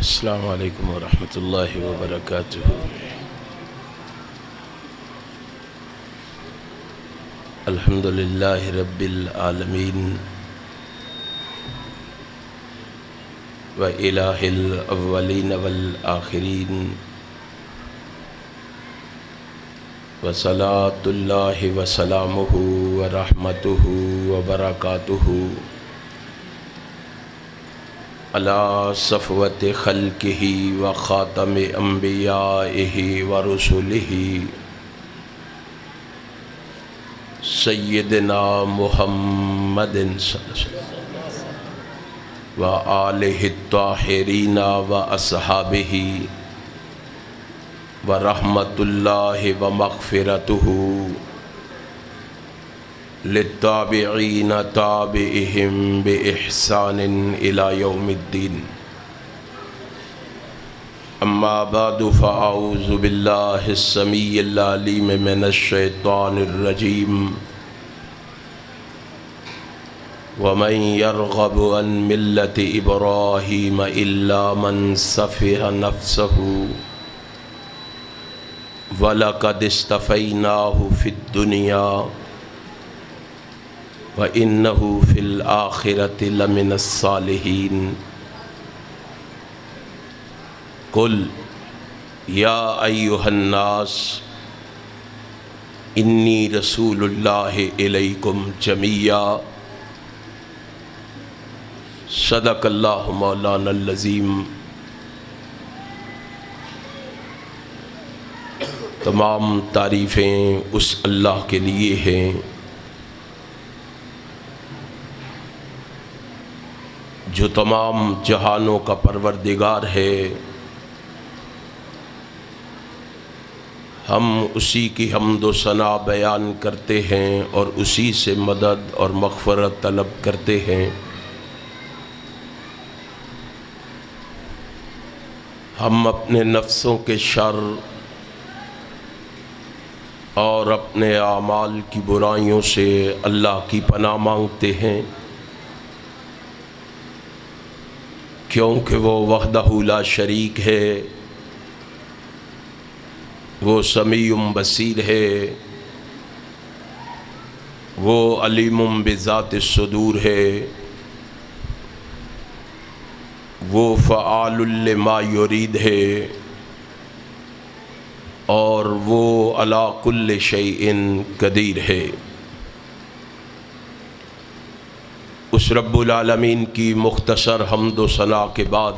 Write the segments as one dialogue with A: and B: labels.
A: السلام علیکم ورحمۃ اللہ وبرکاتہ۔ الحمد للہ رب العالمین وإلہ الاولین والآخرین، وصلاۃ اللہ وسلامہ ورحمتہ وبرکاتہ علی صفوت خلقہ وخاتم انبیائہ ورسلہ سیدنا محمد صلی اللہ علیہ وسلم وآلہ الطاہرین واصحابہ ورحمۃ اللہ ومغفرتہ للتابعین تابعہم بإحسان الی یوم الدین۔ اما بعد فاعوذ باللہ السمیع العلیم من الشیطان الرجیم۔ ومن يرغب عن ملة إبراهيم إلا من سفه نفسه وَلَقَدِ اصْطَفَيْنَاهُ فِي الدُّنْيَا وَإِنَّهُ فِي الْآخِرَةِ لَمِنَ الصَّالِحِينَ۔ قُلْ يَا أَيُّهَا النَّاسُ إِنِّي رَسُولُ اللَّهِ إِلَيْكُمْ جَمِيعًا۔ صدق اللہ مولانا العظیم۔ تمام تعریفیں اس اللہ کے لیے ہیں جو تمام جہانوں کا پروردگار ہے۔ ہم اسی کی حمد و ثنا بیان کرتے ہیں اور اسی سے مدد اور مغفرت طلب کرتے ہیں۔ ہم اپنے نفسوں کے شر اور اپنے اعمال کی برائیوں سے اللہ کی پناہ مانگتے ہیں، کیونکہ وہ وحدہ لا شریک ہے، وہ سمیع بصیر ہے، وہ علیم بذات الصدور ہے، وہ فعال لما یرید ہے، اور وہ علی کل شیء قدیر ہے۔ اس رب العالمین کی مختصر حمد و ثنا کے بعد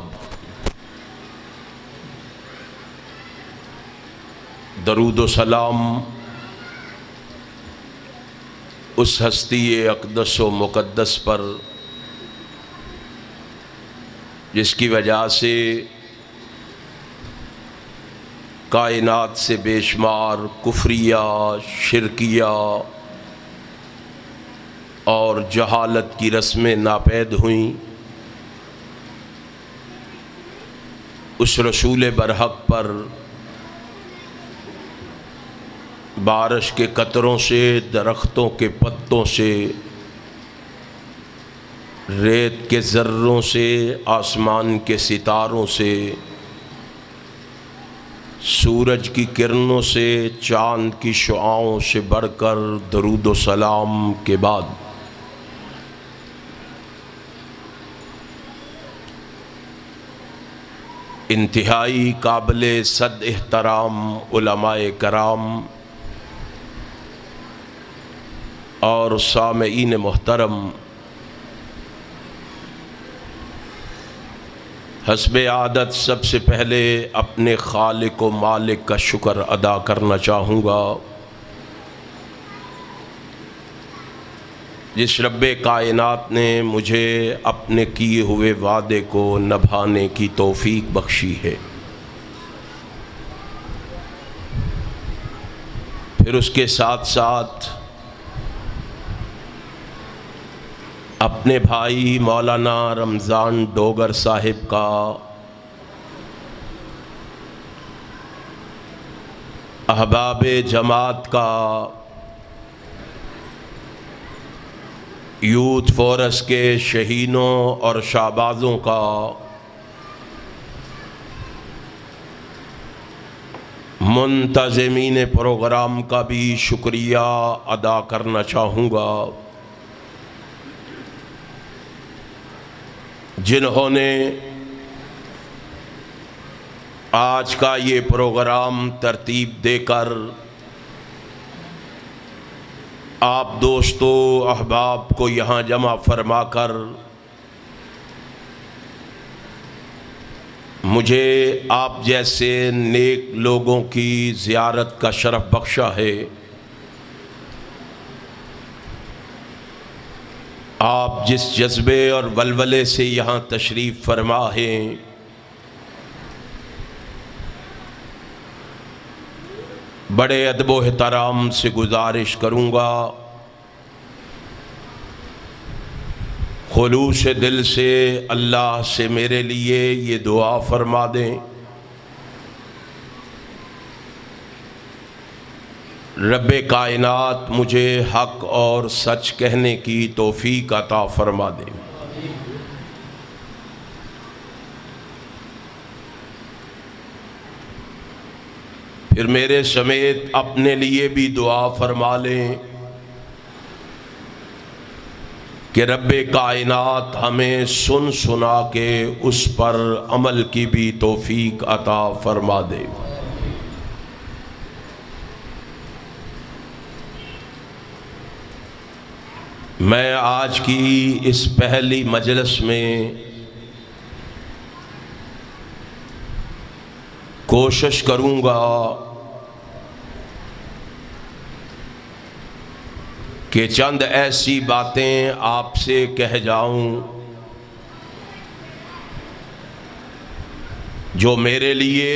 A: درود و سلام اس ہستی اقدس و مقدس پر جس کی وجہ سے کائنات سے بے شمار کفریہ، شرکیہ اور جہالت کی رسمیں ناپید ہوئیں، اس رسول برحق پر بارش کے قطروں سے، درختوں کے پتوں سے، ریت کے ذروں سے، آسمان کے ستاروں سے، سورج کی کرنوں سے، چاند کی شعاعوں سے بڑھ کر درود و سلام کے بعد انتہائی قابل صد احترام علماء کرام اور سامعین محترم، حسب عادت سب سے پہلے اپنے خالق و مالک کا شکر ادا کرنا چاہوں گا، جس رب کائنات نے مجھے اپنے کیے ہوئے وعدے کو نبھانے کی توفیق بخشی ہے۔ پھر اس کے ساتھ ساتھ اپنے بھائی مولانا رمضان ڈوگر صاحب کا احباب جماعت کا یوتھ فورس کے شہینوں اور شہبازوں کا منتظمین پروگرام کا بھی شکریہ ادا کرنا چاہوں گا، جنہوں نے آج کا یہ پروگرام ترتیب دے کر آپ دوستوں احباب کو یہاں جمع فرما کر مجھے آپ جیسے نیک لوگوں کی زیارت کا شرف بخشا ہے۔ آپ جس جذبے اور ولولے سے یہاں تشریف فرما ہیں، بڑے ادب و احترام سے گزارش کروں گا، خلوص دل سے اللہ سے میرے لیے یہ دعا فرما دیں، رب کائنات مجھے حق اور سچ کہنے کی توفیق عطا فرما دیں۔ پھر میرے سمیت اپنے لیے بھی دعا فرما لیں کہ رب کائنات ہمیں سن سنا کے اس پر عمل کی بھی توفیق عطا فرما دے۔ میں آج کی اس پہلی مجلس میں کوشش کروں گا کہ چند ایسی باتیں آپ سے کہہ جاؤں جو میرے لیے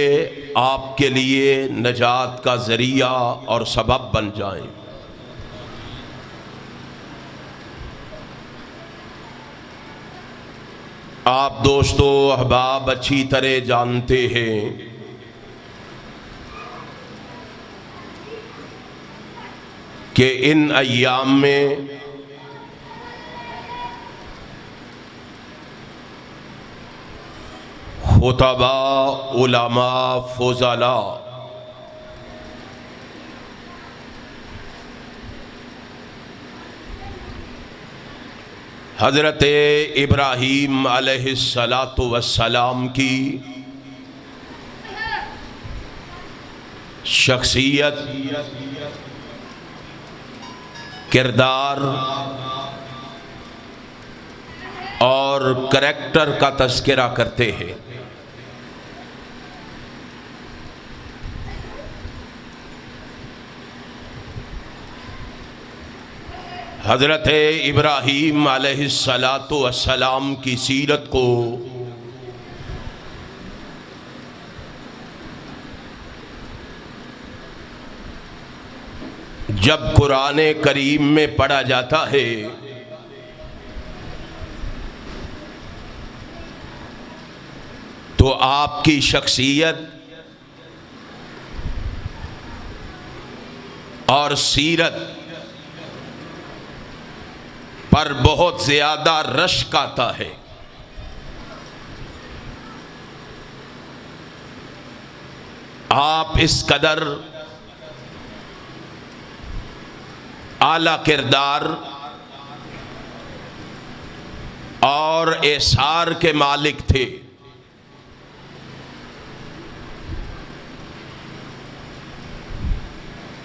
A: آپ کے لیے نجات کا ذریعہ اور سبب بن جائیں۔ آپ دوستو احباب اچھی طرح جانتے ہیں کہ ان ایام میں خطباء، علماء، فضلاء حضرت ابراہیم علیہ السلام کی شخصیت، کردار اور کریکٹر کا تذکرہ کرتے ہیں۔ حضرت ابراہیم علیہ السلام کی سیرت کو جب قرآن کریم میں پڑھا جاتا ہے تو آپ کی شخصیت اور سیرت پر بہت زیادہ رشک آتا ہے۔ آپ اس قدر اعلیٰ کردار اور اعصار کے مالک تھے۔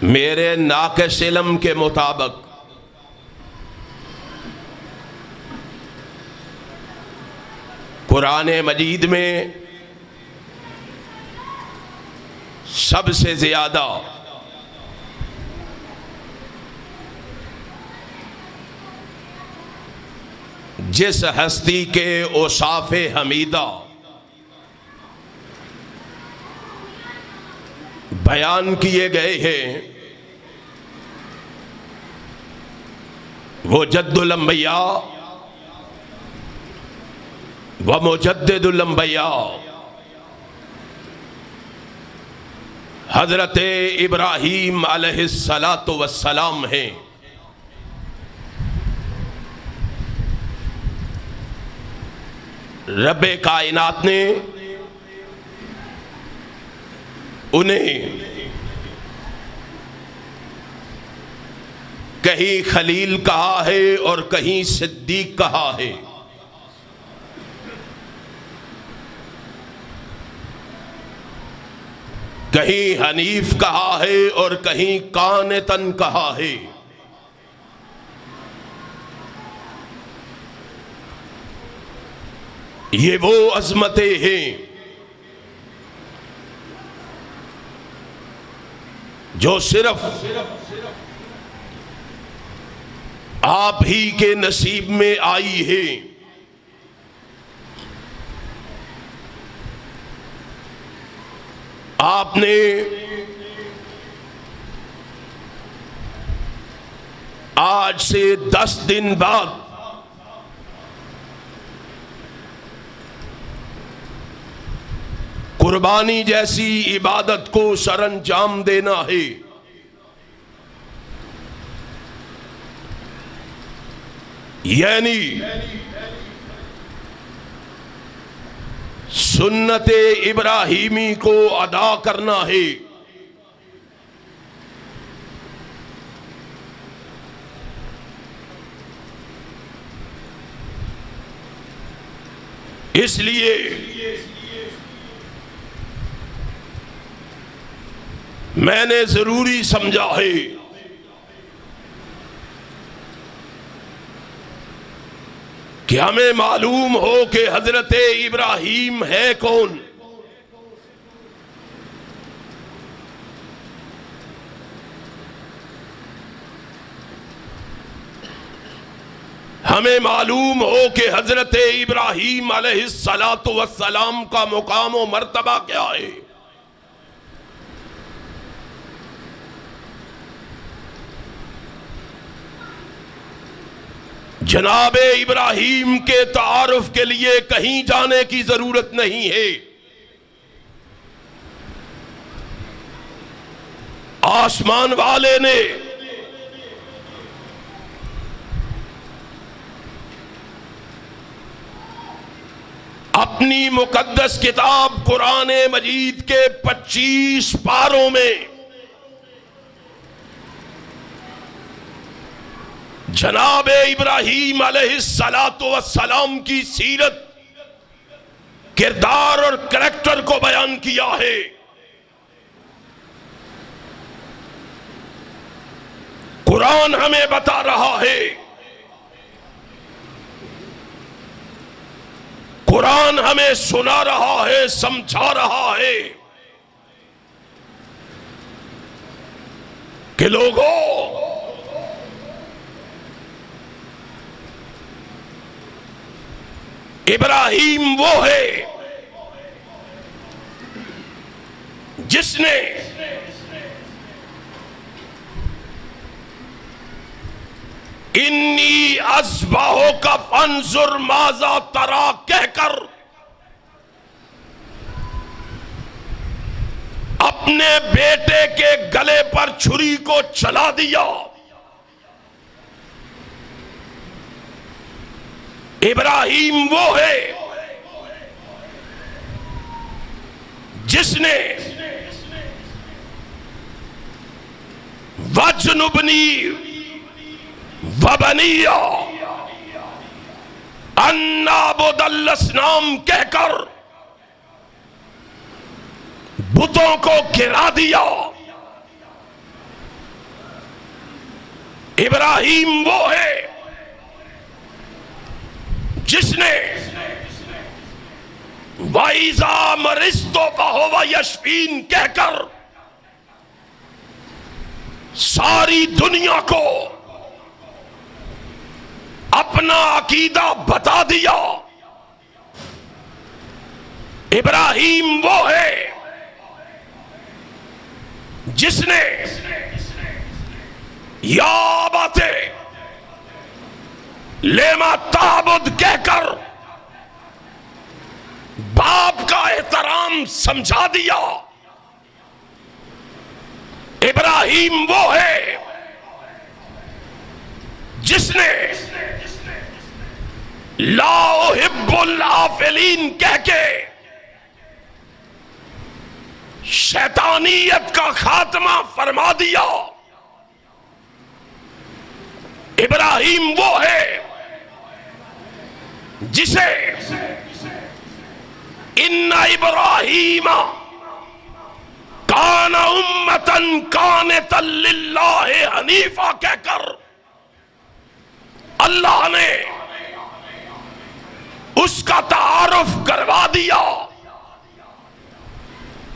A: میرے ناقص علم کے مطابق قرآن مجید میں سب سے زیادہ جس ہستی کے اوصاف حمیدہ بیان کیے گئے ہیں وہ جد الانبیاء و مجدد الانبیاء حضرت ابراہیم علیہ السلام ہیں۔ رب کائنات نے انہیں کہیں خلیل کہا ہے اور کہیں صدیق کہا ہے، کہیں حنیف کہا ہے اور کہیں قانتاً کہا ہے۔ یہ وہ عظمتیں ہیں جو صرف آپ ہی کے نصیب میں آئی ہے۔ آپ نے آج سے 10 دن بعد قربانی جیسی عبادت کو سر انجام دینا ہے۔ یعنی سنت ابراہیمی کو ادا کرنا ہے۔ اس لیے میں نے ضروری سمجھا ہے کہ ہمیں معلوم ہو کہ حضرت ابراہیم ہے کون۔ ہمیں معلوم ہو کہ حضرت ابراہیم علیہ السلام کا مقام و مرتبہ کیا ہے۔ جناب ابراہیم کے تعارف کے لیے کہیں جانے کی ضرورت نہیں ہے۔ آسمان والے نے اپنی مقدس کتاب قرآن مجید کے 25 پاروں میں جناب ابراہیم علیہ السلام کی سیرت، کردار اور کریکٹر کو بیان کیا ہے۔ قرآن ہمیں بتا رہا ہے، قرآن ہمیں سنا رہا ہے، سمجھا رہا ہے کہ لوگوں، ابراہیم وہ ہے جس نے انی اذبحک فانظر ماذا تری کہہ کر اپنے بیٹے کے گلے پر چھری کو چلا دیا۔ ابراہیم وہ ہے جس نے وَاجْنُبْنِي وَبَنِيَّ أَن نَّعْبُدَ الْأَصْنَامَ کہہ کر بتوں کو گرا دیا۔ ابراہیم وہ ہے جس نے وَإِذَا مَرِضْتُ فَهُوَ يَشْفِينِ کہہ کر ساری دنیا کو اپنا عقیدہ بتا دیا۔ ابراہیم وہ ہے جس نے یا ابت لما تعبد کہہ کر باپ کا احترام سمجھا دیا۔ ابراہیم وہ ہے جس نے لا احب العافلین کہہ کے شیطانیت کا خاتمہ فرما دیا۔ ابراہیم وہ ہے جسے ان ابراہیم کان امتن قانتا للہ حنیفا کہہ کر اللہ نے اس کا تعارف کروا دیا۔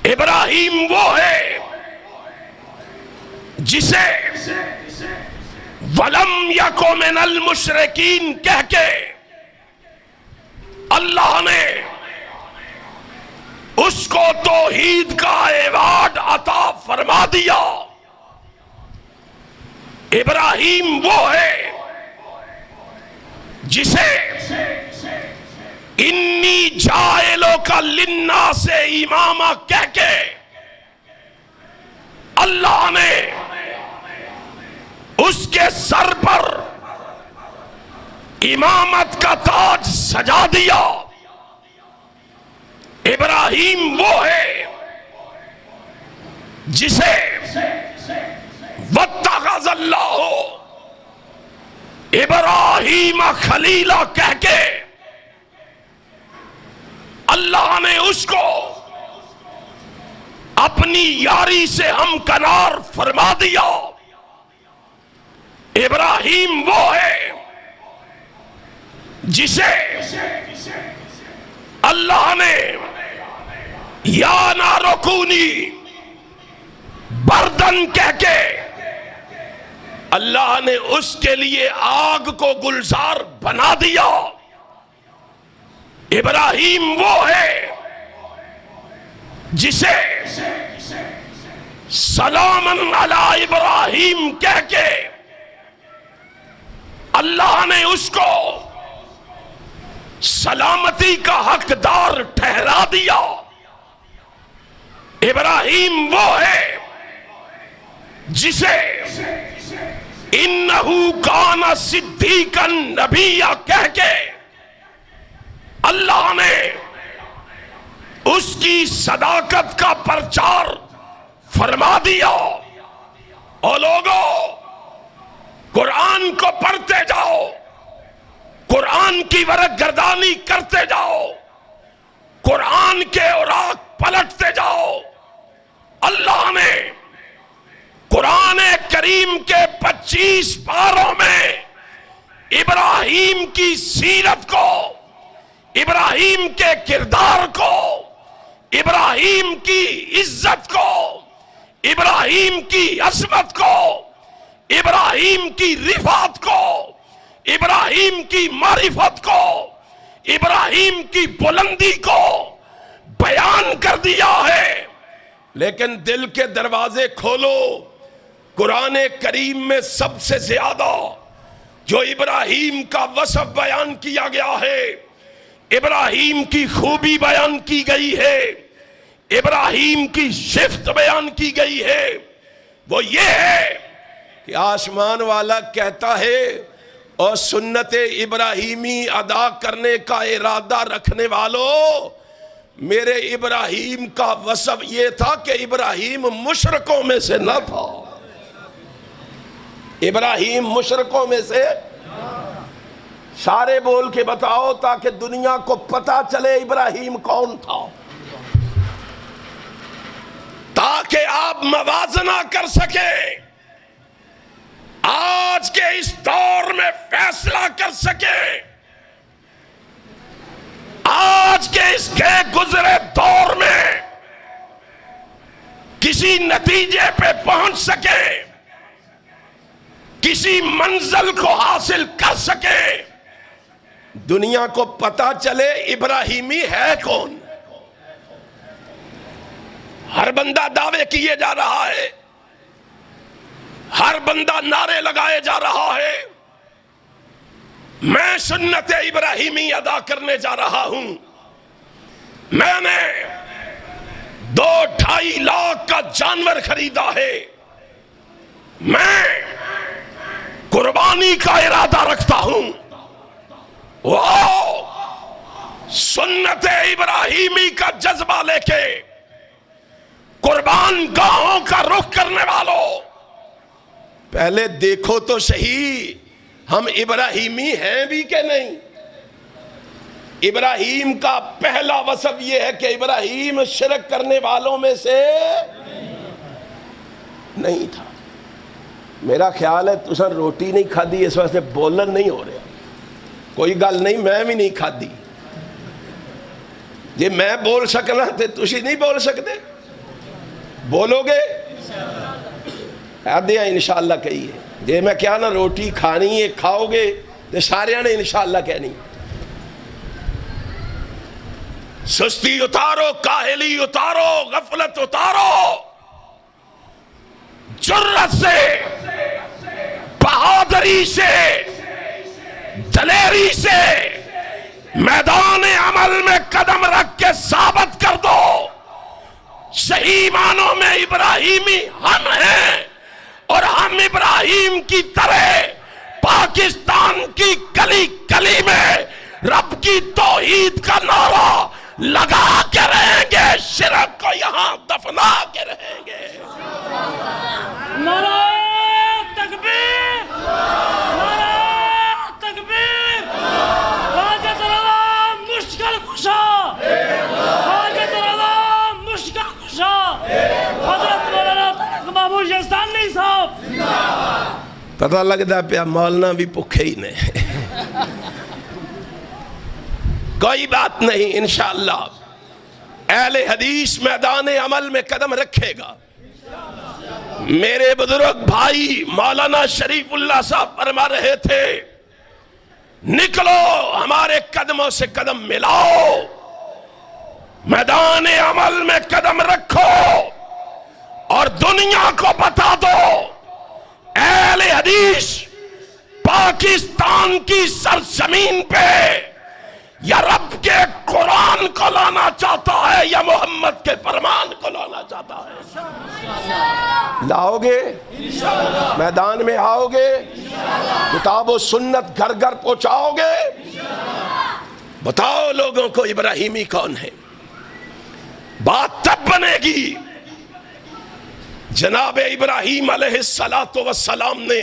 A: ابراہیم وہ ہے جسے وَلَمْ يَكُ مِنَ الْمُشْرِكِينَ کہہ کے اللہ نے اس کو توحید کا ایوارڈ عطا فرما دیا۔ ابراہیم وہ ہے جسے انی جاعلک للناس اماما کہہ کے اللہ نے اس کے سر پر امامت کا تاج سجا دیا۔ ابراہیم وہ ہے جسے وَاتَّخَذَ اللَّهُ ابراہیم خلیلا کہہ کے اللہ نے اس کو اپنی یاری سے ہمکنار فرما دیا۔ ابراہیم وہ ہے جسے اللہ نے یا نار کونی بردن کہہ کے اللہ نے اس کے لیے آگ کو گلزار بنا دیا۔ ابراہیم وہ ہے جسے سلام علی ابراہیم کہہ کے اللہ نے اس کو سلامتی کا حقدار ٹھہرا دیا۔ ابراہیم وہ ہے جسے انہو کان صدیقا نبیا کہہ کے اللہ نے اس کی صداقت کا پرچار فرما دیا۔ اور لوگوں قرآن کو پڑھتے جاؤ، قرآن کی ورق گردانی کرتے جاؤ، قرآن کے اوراق پلٹتے جاؤ۔ اللہ نے قرآن کریم کے 25 پاروں میں ابراہیم کی سیرت کو، ابراہیم کے کردار کو، ابراہیم کی عزت کو، ابراہیم کی عظمت کو، ابراہیم کی رفعت کو، ابراہیم کی معرفت کو، ابراہیم کی بلندی کو بیان کر دیا ہے۔ لیکن دل کے دروازے کھولو، قرآن کریم میں سب سے زیادہ جو ابراہیم کا وصف بیان کیا گیا ہے، ابراہیم کی خوبی بیان کی گئی ہے، ابراہیم کی صفت بیان کی گئی ہے، وہ یہ ہے کہ آسمان والا کہتا ہے اور سنت ابراہیمی ادا کرنے کا ارادہ رکھنے والوں، میرے ابراہیم کا وصف یہ تھا کہ ابراہیم مشرکوں میں سے نہ تھا۔ ابراہیم مشرکوں میں سے، سارے بول کے بتاؤ تاکہ دنیا کو پتا چلے ابراہیم کون تھا، تاکہ آپ موازنہ کر سکیں، آج کے اس دور میں فیصلہ کر سکیں، آج کے اس کے گزرے دور میں کسی نتیجے پہ پہنچ سکیں، کسی منزل کو حاصل کر سکیں، دنیا کو پتا چلے ابراہیمی ہے کون۔ ہر بندہ دعوے کیے جا رہا ہے، ہر بندہ نعرے لگائے جا رہا ہے، میں سنت ابراہیمی ادا کرنے جا رہا ہوں، میں نے 2-2.5 لاکھ کا جانور خریدا ہے، میں قربانی کا ارادہ رکھتا ہوں۔ سنت ابراہیمی کا جذبہ لے کے قربان گاہوں کا رخ کرنے والوں، پہلے دیکھو تو صحیح ہم ابراہیمی ہیں بھی کہ نہیں؟ ابراہیم کا پہلا وصف یہ ہے کہ ابراہیم شرک کرنے والوں میں سے نہیں تھا۔ میرا خیال ہے تساں روٹی نہیں کھادی اس واسطے بولن نہیں ہو رہا، کوئی گل نہیں، میں بھی نہیں کھادی، جی میں بول سکنا تے تسی نہیں بول سکتے، بولو گے؟ آدھے انشاءاللہ کہیے، جی میں کیا نا روٹی کھانی ہے کھاؤ گے تو سارے نے انشاءاللہ کہنی۔ سستی اتارو، کاہلی اتارو، غفلت اتارو، جرأت سے، بہادری سے، دلیری سے میدان عمل میں قدم رکھ کے ثابت کر دو صحیح معنوں میں ابراہیمی ہم ہیں، اور ہم ابراہیم کی طرح پاکستان کی گلی گلی میں رب کی توحید کا نعرہ لگا کے رہیں گے، شرک کو یہاں دفنا کے رہیں گے۔
B: نعرہ تکبیر، نعرہ تکبیر، حاجت رضا مشکل کشا، حاجت رضا مشکل کشا، حضرت مولانا طارق محمود یزدانی صاحب۔
A: پتہ لگتا پیا مولانا بھی بھوکے ہی نہیں۔ کوئی بات نہیں، انشاءاللہ اہل حدیث میدان عمل میں قدم رکھے گا۔ میرے بزرگ بھائی مولانا شریف اللہ صاحب فرما رہے تھے، نکلو ہمارے قدموں سے قدم ملاؤ، میدان عمل میں قدم رکھو اور دنیا کو بتا دو اہل حدیث پاکستان کی سرزمین پہ یا رب کے قرآن کو لانا چاہتا ہے یا محمد کے فرمان کو لانا چاہتا ہے۔ لاؤ گے؟ میدان میں آؤ گے؟ کتاب و سنت گھر گھر پہنچاؤ گے؟ بتاؤ لوگوں کو ابراہیمی کون ہے؟ بات تب بنے گی جناب ابراہیم علیہ السلام نے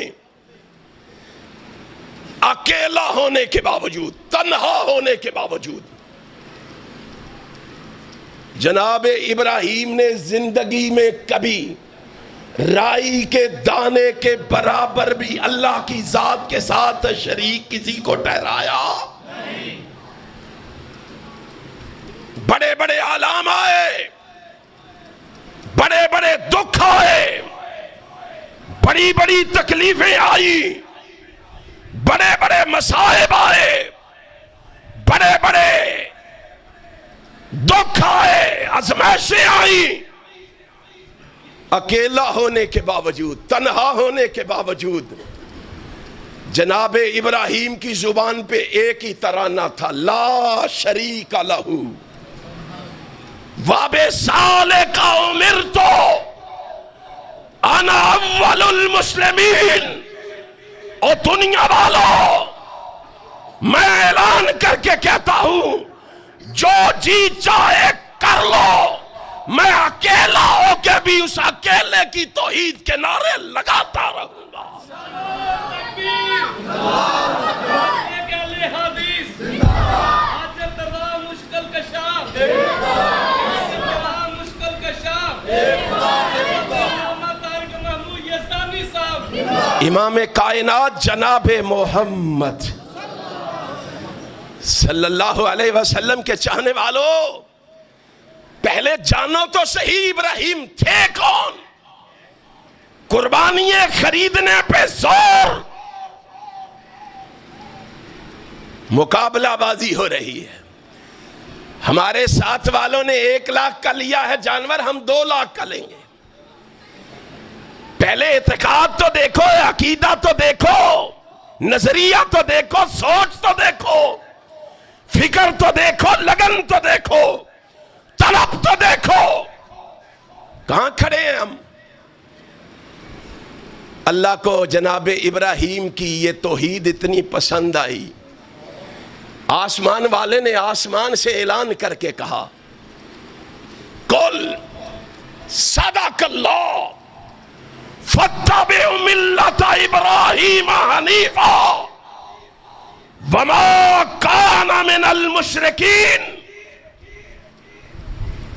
A: اکیلا ہونے کے باوجود، تنہا ہونے کے باوجود، جناب ابراہیم نے زندگی میں کبھی رائی کے دانے کے برابر بھی اللہ کی ذات کے ساتھ شریک کسی کو ٹھہرایا؟ بڑے بڑے آلام آئے، بڑے بڑے دکھ آئے، بڑی بڑی تکلیفیں آئی، بڑے بڑے مصائب آئے، بڑے بڑے دکھ آئے، آزمائشیں آئیں، اکیلا ہونے کے باوجود، تنہا ہونے کے باوجود جناب ابراہیم کی زبان پہ ایک ہی ترانہ تھا، لا شریک لہو وَبِذَالِکَ أُمِرْتُ أَنَا أَوَّلُ الْمُسْلِمِينَ۔ او دنیا والو، میں اعلان کر کے کہتا ہوں جو جی چاہے کر لو، میں اکیلا ہو کے بھی اس اکیلے کی توحید کے نعرے لگاتا رہوں گا۔ امام کائنات جناب محمد صلی اللہ علیہ وسلم کے چاہنے والوں، پہلے جانو تو صحیح ابراہیم تھے کون؟ قربانیاں خریدنے پہ زور، مقابلہ بازی ہو رہی ہے۔ ہمارے ساتھ والوں نے 1 لاکھ کا لیا ہے جانور، ہم 2 لاکھ کا لیں گے۔ پہلے اعتقاد تو دیکھو، عقیدہ تو دیکھو، نظریہ تو دیکھو، سوچ تو دیکھو، فکر تو دیکھو، لگن تو دیکھو، طلب تو دیکھو، کہاں کھڑے ہیں ہم؟ اللہ کو جناب ابراہیم کی یہ توحید اتنی پسند آئی، آسمان والے نے آسمان سے اعلان کر کے کہا، قل صدق اللہ فاتبعوا ملت ابراہیم حنیفا وما کان من المشرکین.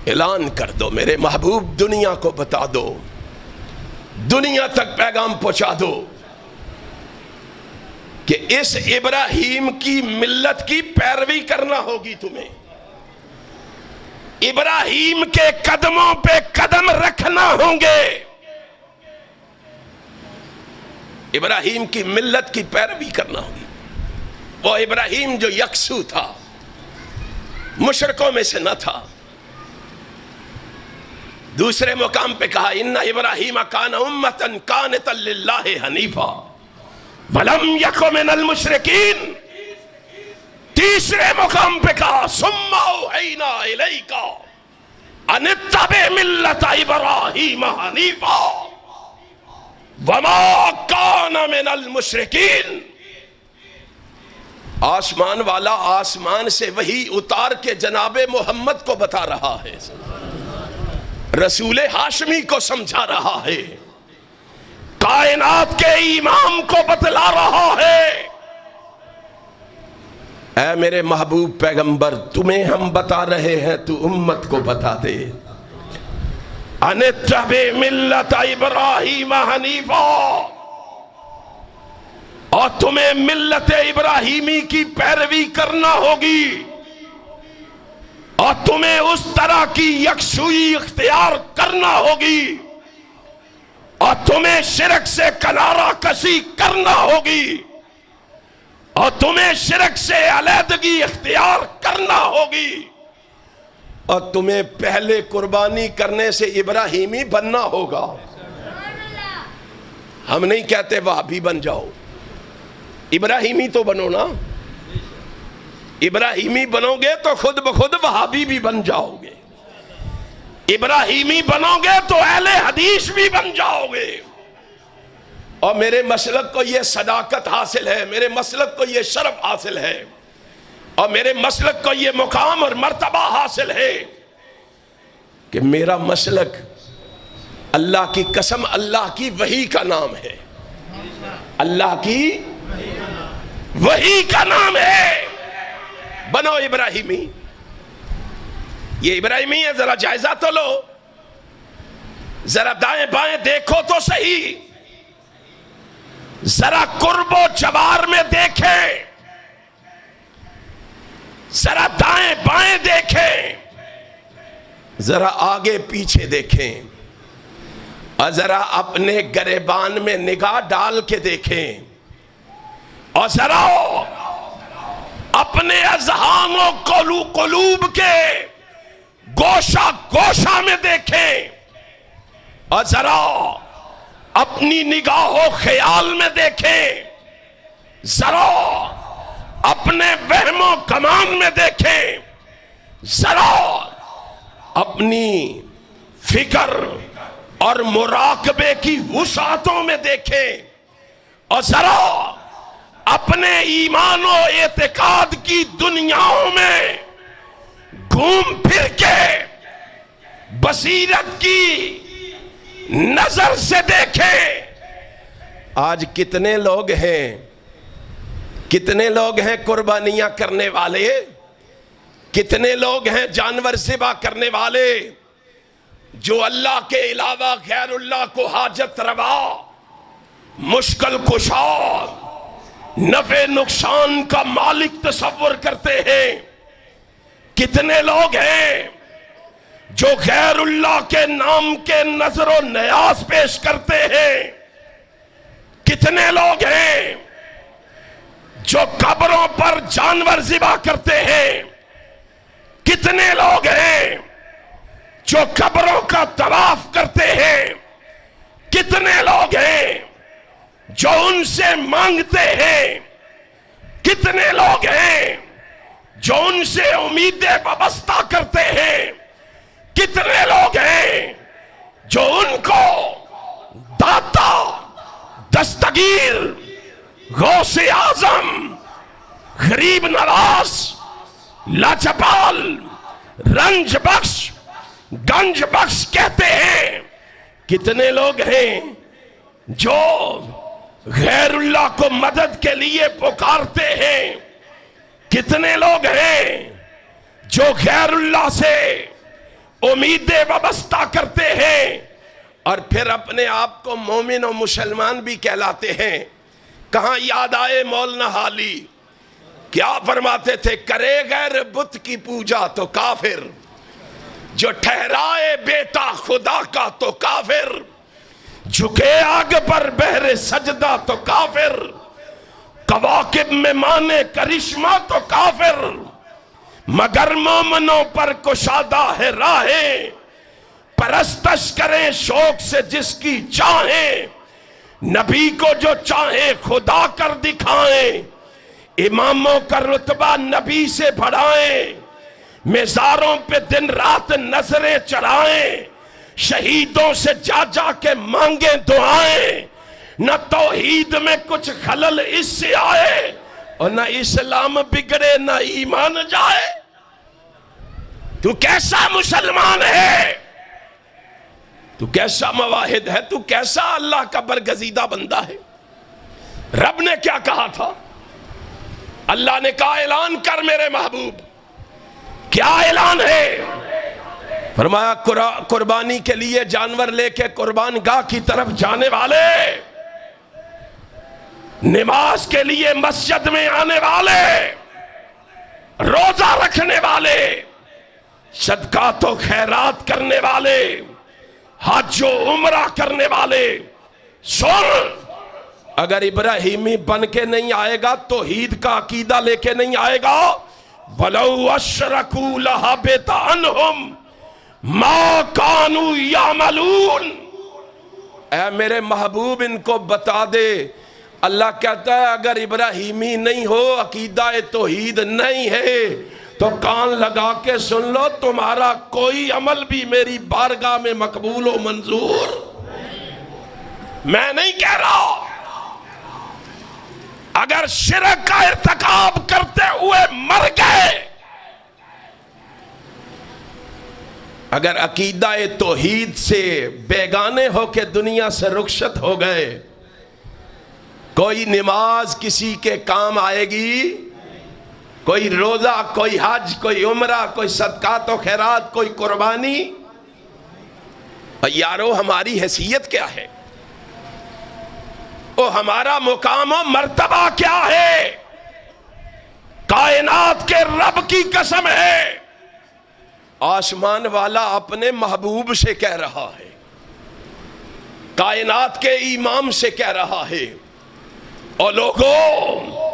A: اعلان کر دو میرے محبوب، دنیا کو بتا دو، دنیا تک پیغام پہنچا دو کہ اس ابراہیم کی ملت کی پیروی کرنا ہوگی تمہیں، ابراہیم کے قدموں پہ قدم رکھنا ہوں گے، ابراہیم کی ملت کی پیروی کرنا ہوگی. وہ ابراہیم جو یکسو تھا، مشرکوں میں سے نہ تھا. دوسرے مقام پہ کہا ان ابراہیم کان امۃ قانتا للہ حنیفا ولم یک من المشرکین. تیسرے مقام پہ کہا ثم اوحینا الیک ان اتبع ملۃ ابراہیم حنیفا وما کان من المشرکین. آسمان والا آسمان سے وہی اتار کے جناب محمد کو بتا رہا ہے، رسول ہاشمی کو سمجھا رہا ہے، کائنات کے امام کو بتلا رہا ہے. اے میرے محبوب پیغمبر، تمہیں ہم بتا رہے ہیں، تو امت کو بتا دے. ان اتبع ملت ابراہیم حنیفا، اور تمہیں ملت ابراہیمی کی پیروی کرنا ہوگی، اور تمہیں اس طرح کی یکسوئی اختیار کرنا ہوگی، اور تمہیں شرک سے کنارہ کشی کرنا ہوگی، اور تمہیں شرک سے علیحدگی اختیار کرنا ہوگی، اور تمہیں پہلے قربانی کرنے سے ابراہیمی بننا ہوگا. ہم نہیں کہتے وہابی بن جاؤ، ابراہیمی تو بنو نا. ابراہیمی بنو گے تو خود بخود وہابی بھی بن جاؤ گے، ابراہیمی بنو گے تو اہل حدیث بھی بن جاؤ گے. اور میرے مسلک کو یہ صداقت حاصل ہے، میرے مسلک کو یہ شرف حاصل ہے، اور میرے مسلک کو یہ مقام اور مرتبہ حاصل ہے کہ میرا مسلک اللہ کی قسم اللہ کی وحی کا نام ہے، اللہ کی وحی کا نام ہے. بنو ابراہیمی. یہ ابراہیمی ہے، ذرا جائزہ تو لو، ذرا دائیں بائیں دیکھو تو صحیح، ذرا قرب و جوار میں دیکھیں، ذرا دائیں بائیں دیکھیں، ذرا آگے پیچھے دیکھیں، اور ذرا اپنے گریبان میں نگاہ ڈال کے دیکھیں، اور ذرا اپنے اذہان و قلوب کے گوشہ گوشہ میں دیکھیں، اور ذرا اپنی نگاہ و خیال میں دیکھیں، ذرا اپنے وہم و گمان میں دیکھیں، ذرا اپنی فکر اور مراقبے کی وسعتوں میں دیکھیں، اور ذرا اپنے ایمان و اعتقاد کی دنیاؤں میں گھوم پھر کے بصیرت کی نظر سے دیکھیں. آج کتنے لوگ ہیں، کتنے لوگ ہیں قربانیاں کرنے والے، کتنے لوگ ہیں جانور ذبح کرنے والے، جو اللہ کے علاوہ غیر اللہ کو حاجت روا، مشکل کشا، نفع نقصان کا مالک تصور کرتے ہیں. کتنے لوگ ہیں جو غیر اللہ کے نام کے نظر و نیاز پیش کرتے ہیں. کتنے لوگ ہیں جو قبروں پر جانور ذبح کرتے ہیں. کتنے لوگ ہیں جو قبروں کا طواف کرتے ہیں. کتنے لوگ ہیں جو ان سے مانگتے ہیں. کتنے لوگ ہیں جو ان سے امیدیں وابستہ کرتے ہیں. کتنے لوگ ہیں جو ان کو داتا، دستگیر، غوث اعظم، غریب نواز، لاجپال، رنج بخش، گنج بخش کہتے ہیں. کتنے لوگ ہیں جو غیر اللہ کو مدد کے لیے پکارتے ہیں. کتنے لوگ ہیں جو غیر اللہ سے امیدیں وابستہ کرتے ہیں اور پھر اپنے آپ کو مومن و مسلمان بھی کہلاتے ہیں. کہاں یاد آئے مولانا حالی کیا فرماتے تھے؟ کرے غیر بت کی پوجا تو کافر، جو ٹھہرائے بیٹا خدا کا تو کافر، جھکے آگ پر بہر سجدہ تو کافر، کواکب میں مانے کرشمہ تو کافر، مگر مومنوں پر کشادہ ہے راہیں، پرستش کریں شوق سے جس کی چاہیں، نبی کو جو چاہیں خدا کر دکھائیں، اماموں کا رتبہ نبی سے بڑھائیں، مزاروں پہ دن رات نظریں چڑھائیں، شہیدوں سے جا جا کے مانگیں دعائیں، نہ توحید میں کچھ خلل اس سے آئے اور نہ اسلام بگڑے نہ ایمان جائے. تو کیسا مسلمان ہے؟ تو کیسا موحد ہے؟ تو کیسا اللہ کا برگزیدہ بندہ ہے؟ رب نے کیا کہا تھا؟ اللہ نے کہا اعلان کر میرے محبوب. کیا اعلان ہے؟ فرمایا قربانی کے لیے جانور لے کے قربان گاہ کی طرف جانے والے، نماز کے لیے مسجد میں آنے والے، روزہ رکھنے والے، صدقات و خیرات کرنے والے، حج و عمرہ کرنے والے، سن، اگر ابراہیمی بن کے نہیں آئے گا، توحید کا عقیدہ لے کے نہیں آئے گا، وَلَوْ أَشْرَكُوا لَحَبِطَ عَنْهُمْ مَا كَانُوا يَعْمَلُونَ. اے میرے محبوب ان کو بتا دے، اللہ کہتا ہے اگر ابراہیمی نہیں ہو، عقیدہ توحید نہیں ہے، تو کان لگا کے سن لو، تمہارا کوئی عمل بھی میری بارگاہ میں مقبول و منظور میں نہیں کہہ رہا. اگر شرک کا ارتکاب کرتے ہوئے مر گئے، اگر عقیدہ توحید سے بیگانے ہو کے دنیا سے رخصت ہو گئے، کوئی نماز کسی کے کام آئے گی؟ کوئی روزہ، کوئی حج، کوئی عمرہ، کوئی صدقات و خیرات، کوئی قربانی؟ یارو ہماری حیثیت کیا ہے؟ او ہمارا مقام و مرتبہ کیا ہے؟ کائنات کے رب کی قسم ہے، آسمان والا اپنے محبوب سے کہہ رہا ہے، کائنات کے امام سے کہہ رہا ہے، اور لوگوں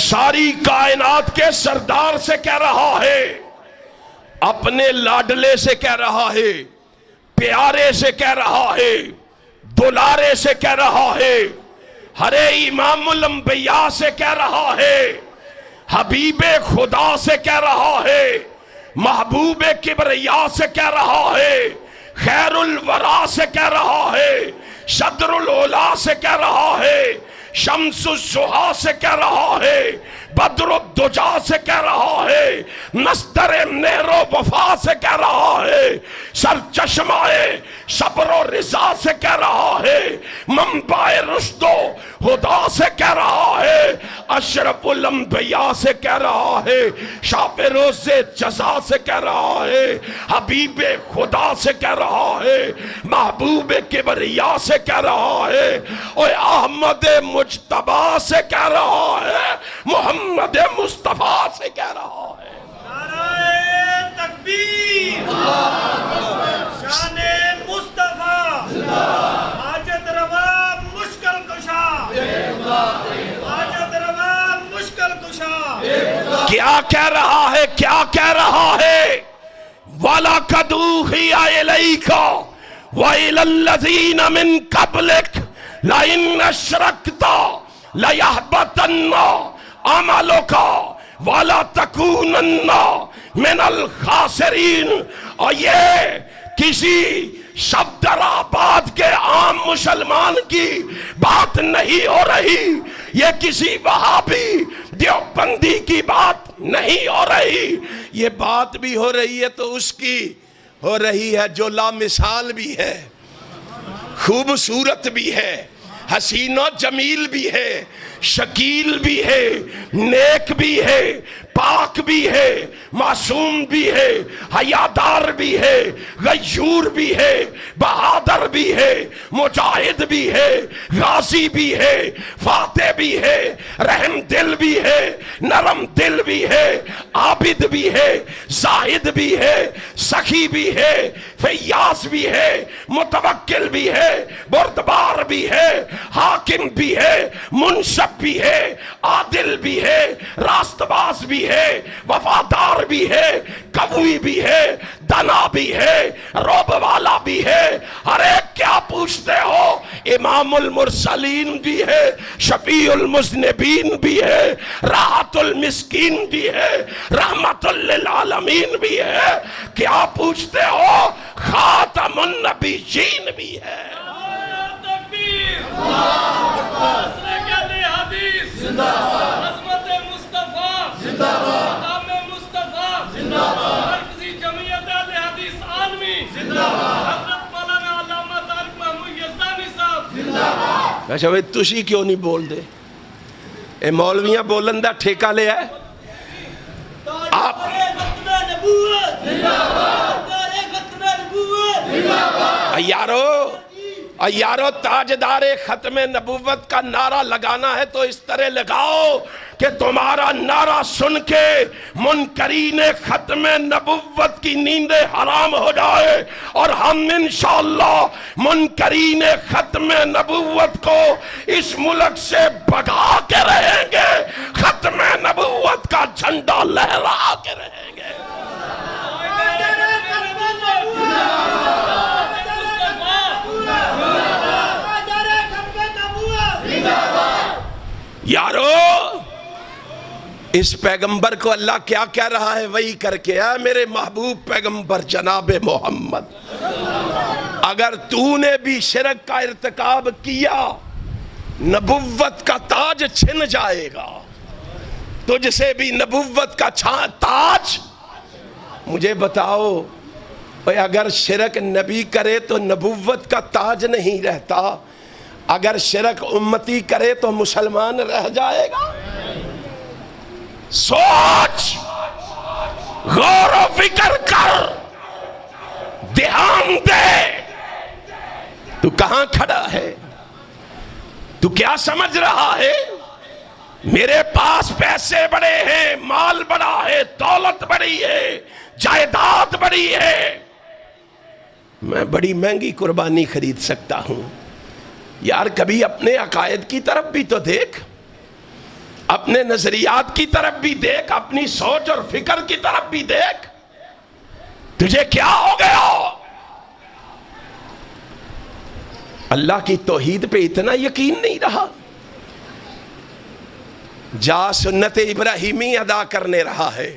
A: ساری کائنات کے سردار سے کہہ رہا ہے، اپنے لاڈلے سے کہہ رہا ہے، پیارے سے کہہ رہا ہے، دلارے سے کہہ رہا ہے، ہرے امام الانبیاء سے کہہ رہا ہے، حبیب خدا سے کہہ رہا ہے، محبوب کبریا سے کہہ رہا ہے، خیر الورا سے کہہ رہا ہے، صدر العلا سے کہہ رہا ہے، شمس الضحیٰ سے کہہ رہا ہے، بدر الدجا سے کہہ رہا ہے، مصدر مہر و وفا سے کہہ رہا ہے، سرچشمہ صبر و رضا سے کہہ رہا ہے، منبع رشد و ہدا سے کہہ رہا ہے، اشرف الانبیاء سے کہہ رہا ہے، شاپ روز جزا سے کہہ رہا ہے، حبیب خدا سے کہہ رہا ہے، محبوب کبریا سے کہہ رہا ہے، اور احمد مجتبی سے کہہ رہا ہے، محمد مصطفیٰ سے کہہ رہا ہے.
B: نعرہ تکبیر، شان مصطفیٰ، حاجت روا مشکل کشا، حاجت روا مشکل کشا.
A: کیا کہہ رہا ہے؟ کیا کہہ رہا ہے؟ وَلَقَدْ أُوحِيَ إِلَيْكَ وَإِلَى الَّذِينَ مِن قَبْلِكَ لَئِنْ أَشْرَكْتَ لَيَحْبَطَنَّ عَمَلُكَ وَلَتَكُونَنَّ مِنَ الْخَاسِرِينَ. اور یہ کسی شبدر آباد کے عام مسلمان کی بات نہیں ہو رہی، یہ کسی وہابی دیوبندی کی بات نہیں ہو رہی، یہ بات بھی ہو رہی ہے تو اس کی ہو رہی ہے جو لا مثال بھی ہے، خوبصورت بھی ہے، حسین و جمیل بھی ہے، شکیل بھی ہے، نیک بھی ہے، پاک بھی ہے، معصوم بھی ہے، حیادار بھی ہے، غیور بھی ہے، بہادر بھی ہے، مجاہد بھی ہے، غازی بھی ہے، فاتح بھی ہے، رحم دل بھی ہے، نرم دل بھی ہے، عابد بھی ہے، زاہد بھی ہے، سخی بھی ہے، فیاض بھی ہے، متوکل بھی ہے، بردبار بھی ہے، حاکم بھی ہے، منصف بھی ہے، عادل بھی ہے، راست باز بھی ہے، وفادار بھی ہے، قوی بھی ہے، دنا بھی ہے، رعب والا بھی ہے۔ ہر ایک کیا پوچھتے ہو؟ امام المرسلین بھی ہے، شفیع المذنبین بھی ہے، راحت المسکین بھی ہے، رحمت للعالمین بھی ہے۔ کیا پوچھتے ہو؟ خاتم النبیین بھی ہے۔
B: تکبیر، نصر کے حدیث، عظمت مصطفیٰ، مقام مصطفیٰ، مرکزی جمعیت اہل حدیث عالمی، حضرت مولانا علامہ طارق محمود یزدانی صاحب۔
A: اچھا بھئی تسی کیوں نہیں بول دے؟ اے مولویاں بولن دا ٹھیکہ لے آئے؟ آپ یارو تاجدار ختم نبوت کا نعرہ لگانا ہے تو اس طرح لگاؤ کہ تمہارا نعرہ سن کے منکرین ختم نبوت کی نیندیں حرام ہو جائے، اور ہم انشاءاللہ منکرین ختم نبوت کو اس ملک سے بھگا کے رہیں گے، ختم نبوت کا جھنڈا لہرا کے رہیں گے۔ یارو اس پیغمبر کو اللہ کیا کہہ رہا ہے وہی کر کے؟ اے میرے محبوب پیغمبر جناب محمد، اگر تو نے بھی شرک کا ارتکاب کیا نبوت کا تاج چھن جائے گا، تجھ سے بھی نبوت کا تاج۔ مجھے بتاؤ اگر شرک نبی کرے تو نبوت کا تاج نہیں رہتا، اگر شرک امتی کرے تو مسلمان رہ جائے گا؟ سوچ، غور و فکر کر، دھیان دے۔ تو کہاں کھڑا ہے؟ تو کیا سمجھ رہا ہے؟ میرے پاس پیسے بڑے ہیں، مال بڑا ہے، دولت بڑی ہے، جائیداد بڑی ہے، میں بڑی مہنگی قربانی خرید سکتا ہوں۔ یار کبھی اپنے عقائد کی طرف بھی تو دیکھ، اپنے نظریات کی طرف بھی دیکھ، اپنی سوچ اور فکر کی طرف بھی دیکھ۔ تجھے کیا ہو گیا؟ اللہ کی توحید پہ اتنا یقین نہیں رہا؟ جا سنت ابراہیمی ادا کرنے رہا ہے،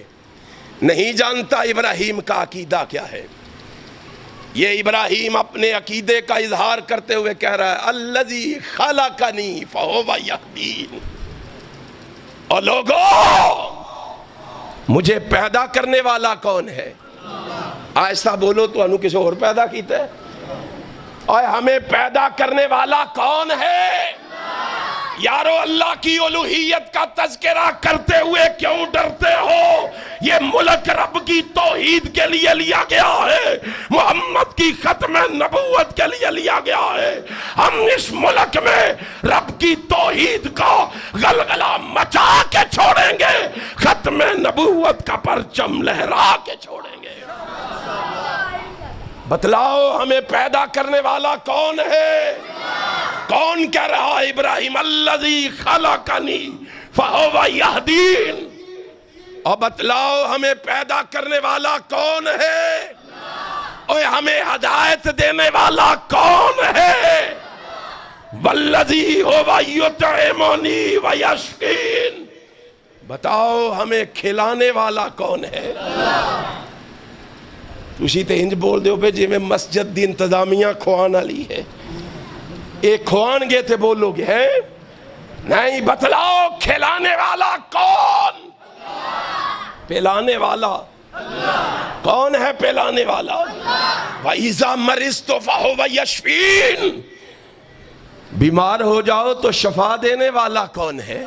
A: نہیں جانتا ابراہیم کا عقیدہ کیا ہے۔ یہ ابراہیم اپنے عقیدے کا اظہار کرتے ہوئے کہہ رہا ہے الذی خلقنی فہو یہدین۔ اور لوگوں، مجھے پیدا کرنے والا کون ہے؟ ایسا بولو تو انہوں کسی اور پیدا کیتے ہیں؟ اور ہمیں پیدا کرنے والا کون ہے؟ یارو اللہ کی الوہیت کا تذکرہ کرتے ہوئے کیوں ڈرتے ہو؟ یہ ملک رب کی توحید کے لیے لیا گیا ہے، محمد کی ختم نبوت کے لیے لیا گیا ہے۔ ہم اس ملک میں رب کی توحید کا غلغلہ مچا کے چھوڑیں گے، ختم نبوت کا پرچم لہرا کے چھوڑیں گے۔ بتلاؤ ہمیں پیدا کرنے والا کون ہے؟ کون کہہ رہا ہے؟ ابراہیم الذی خلقنی فہو یہدین۔ اور بتلاؤ ہمیں پیدا کرنے والا کون ہے؟ اور ہمیں ہدایت دینے والا کون ہے؟ والذی هو یطعمنی ویسقین۔ بتاؤ ہمیں کھلانے والا کون ہے؟ تسی تے انج بول دیو پہ جی میں مسجد دی انتظامیہ کھوان علی ہے، ایک کھوان گے تے بولو گے ہیں؟ نہیں، بتلاؤ کھلانے والا کون؟ پلانے والا کون ہے؟ پلانے والا وَإِذَا مَرِضْتُ فَهُوَ يَشْفِينِ۔ بیمار ہو جاؤ تو شفا دینے والا کون ہے؟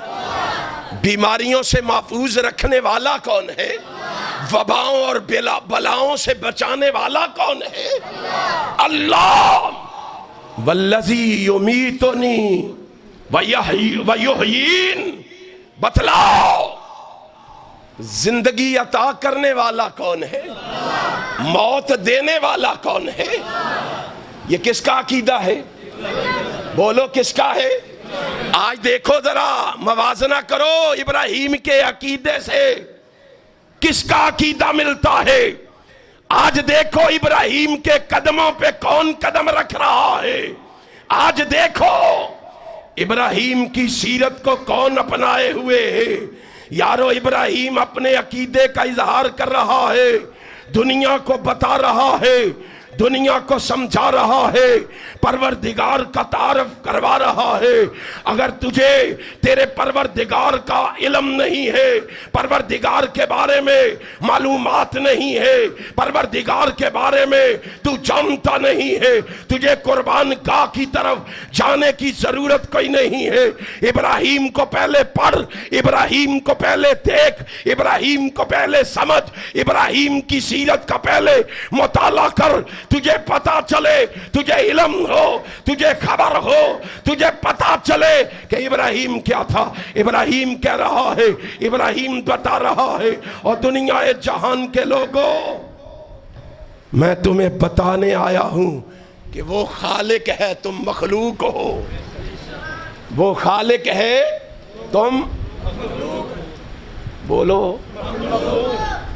A: بیماریوں سے محفوظ رکھنے والا کون ہے؟ وباؤں اور بلاؤں سے بچانے والا کون ہے؟ اللہ۔ والذی یمیتنی ویحیین، بتلاؤ زندگی عطا کرنے والا کون ہے؟ موت دینے والا کون ہے؟ یہ کس کا عقیدہ ہے؟ بولو کس کا ہے؟ آج دیکھو ذرا موازنہ کرو ابراہیم کے عقیدے سے کس کا عقیدہ ملتا ہے۔ آج دیکھو ابراہیم کے قدموں پہ کون قدم رکھ رہا ہے۔ آج دیکھو ابراہیم کی سیرت کو کون اپنائے ہوئے ہے۔ یارو ابراہیم اپنے عقیدے کا اظہار کر رہا ہے، دنیا کو بتا رہا ہے، دنیا کو سمجھا رہا ہے، پروردگار کا تعارف کروا رہا ہے۔ اگر تجھے تیرے پروردگار کا علم نہیں ہے، پروردگار کے بارے میں معلومات نہیں ہے، پروردگار کے بارے میں تو جانتا نہیں ہے، تجھے قربان گاہ کی طرف جانے کی ضرورت کوئی نہیں ہے۔ ابراہیم کو پہلے پڑھ، ابراہیم کو پہلے دیکھ، ابراہیم کو پہلے سمجھ، ابراہیم کی سیرت کا پہلے مطالعہ کر، تجھے پتا چلے، تجھے علم ہو، تجھے خبر ہو، تجھے پتا چلے کہ ابراہیم کیا تھا۔ ابراہیم کہہ رہا ہے، ابراہیم بتا رہا ہے، اور دنیا جہان کے لوگوں میں تمہیں بتانے آیا ہوں کہ وہ خالق ہے، تم مخلوق ہو۔ وہ خالق ہے، تم بولو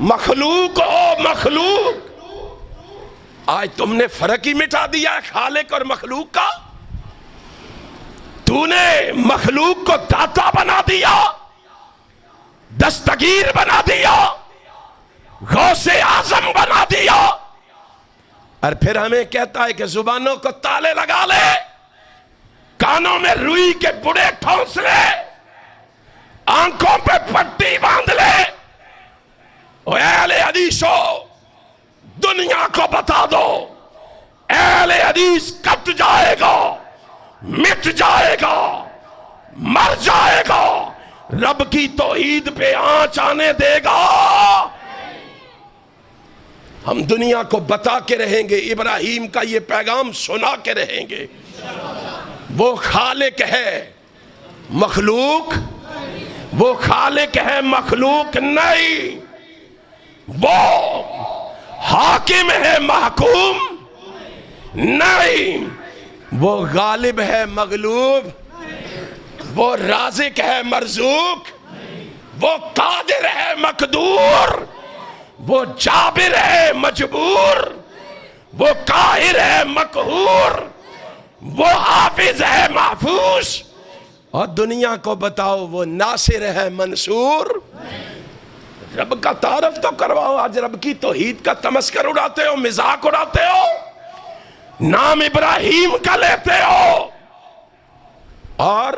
A: مخلوق ہو، مخلوق۔ آج تم نے فرق ہی مٹا دیا ہے خالق اور مخلوق کا۔ تو نے مخلوق کو داتا بنا دیا، دستگیر بنا دیا، غوث اعظم بنا دیا، اور پھر ہمیں کہتا ہے کہ زبانوں کو تالے لگا لے، کانوں میں روئی کے بڑے ٹھونس لے، آنکھوں پہ پٹی باندھ لے۔ اے اہل حدیثو، دنیا کو بتا دو اہل حدیث کٹ جائے گا، مٹ جائے گا، مر جائے گا، رب کی توحید پہ آنچ آنے دے گا۔ ہم دنیا کو بتا کے رہیں گے، ابراہیم کا یہ پیغام سنا کے رہیں گے۔ وہ خالق ہے، مخلوق، وہ خالق ہے، مخلوق نہیں۔ وہ حاکم ہے، محکوم نہیں۔ وہ غالب ہے، مغلوب، وہ رازق ہے، مرزوق، وہ قادر ہے، مقدور، وہ جابر ہے، مجبور، وہ قاہر ہے، مقہور، وہ حافظ ہے، محفوظ۔ اور دنیا کو بتاؤ وہ ناصر ہے، منصور۔ رب کا تعارف تو کرواؤ۔ آج رب کی توحید کا تمسخر اڑاتے ہو، مذاق اڑاتے ہو، نام ابراہیم کا لیتے ہو، اور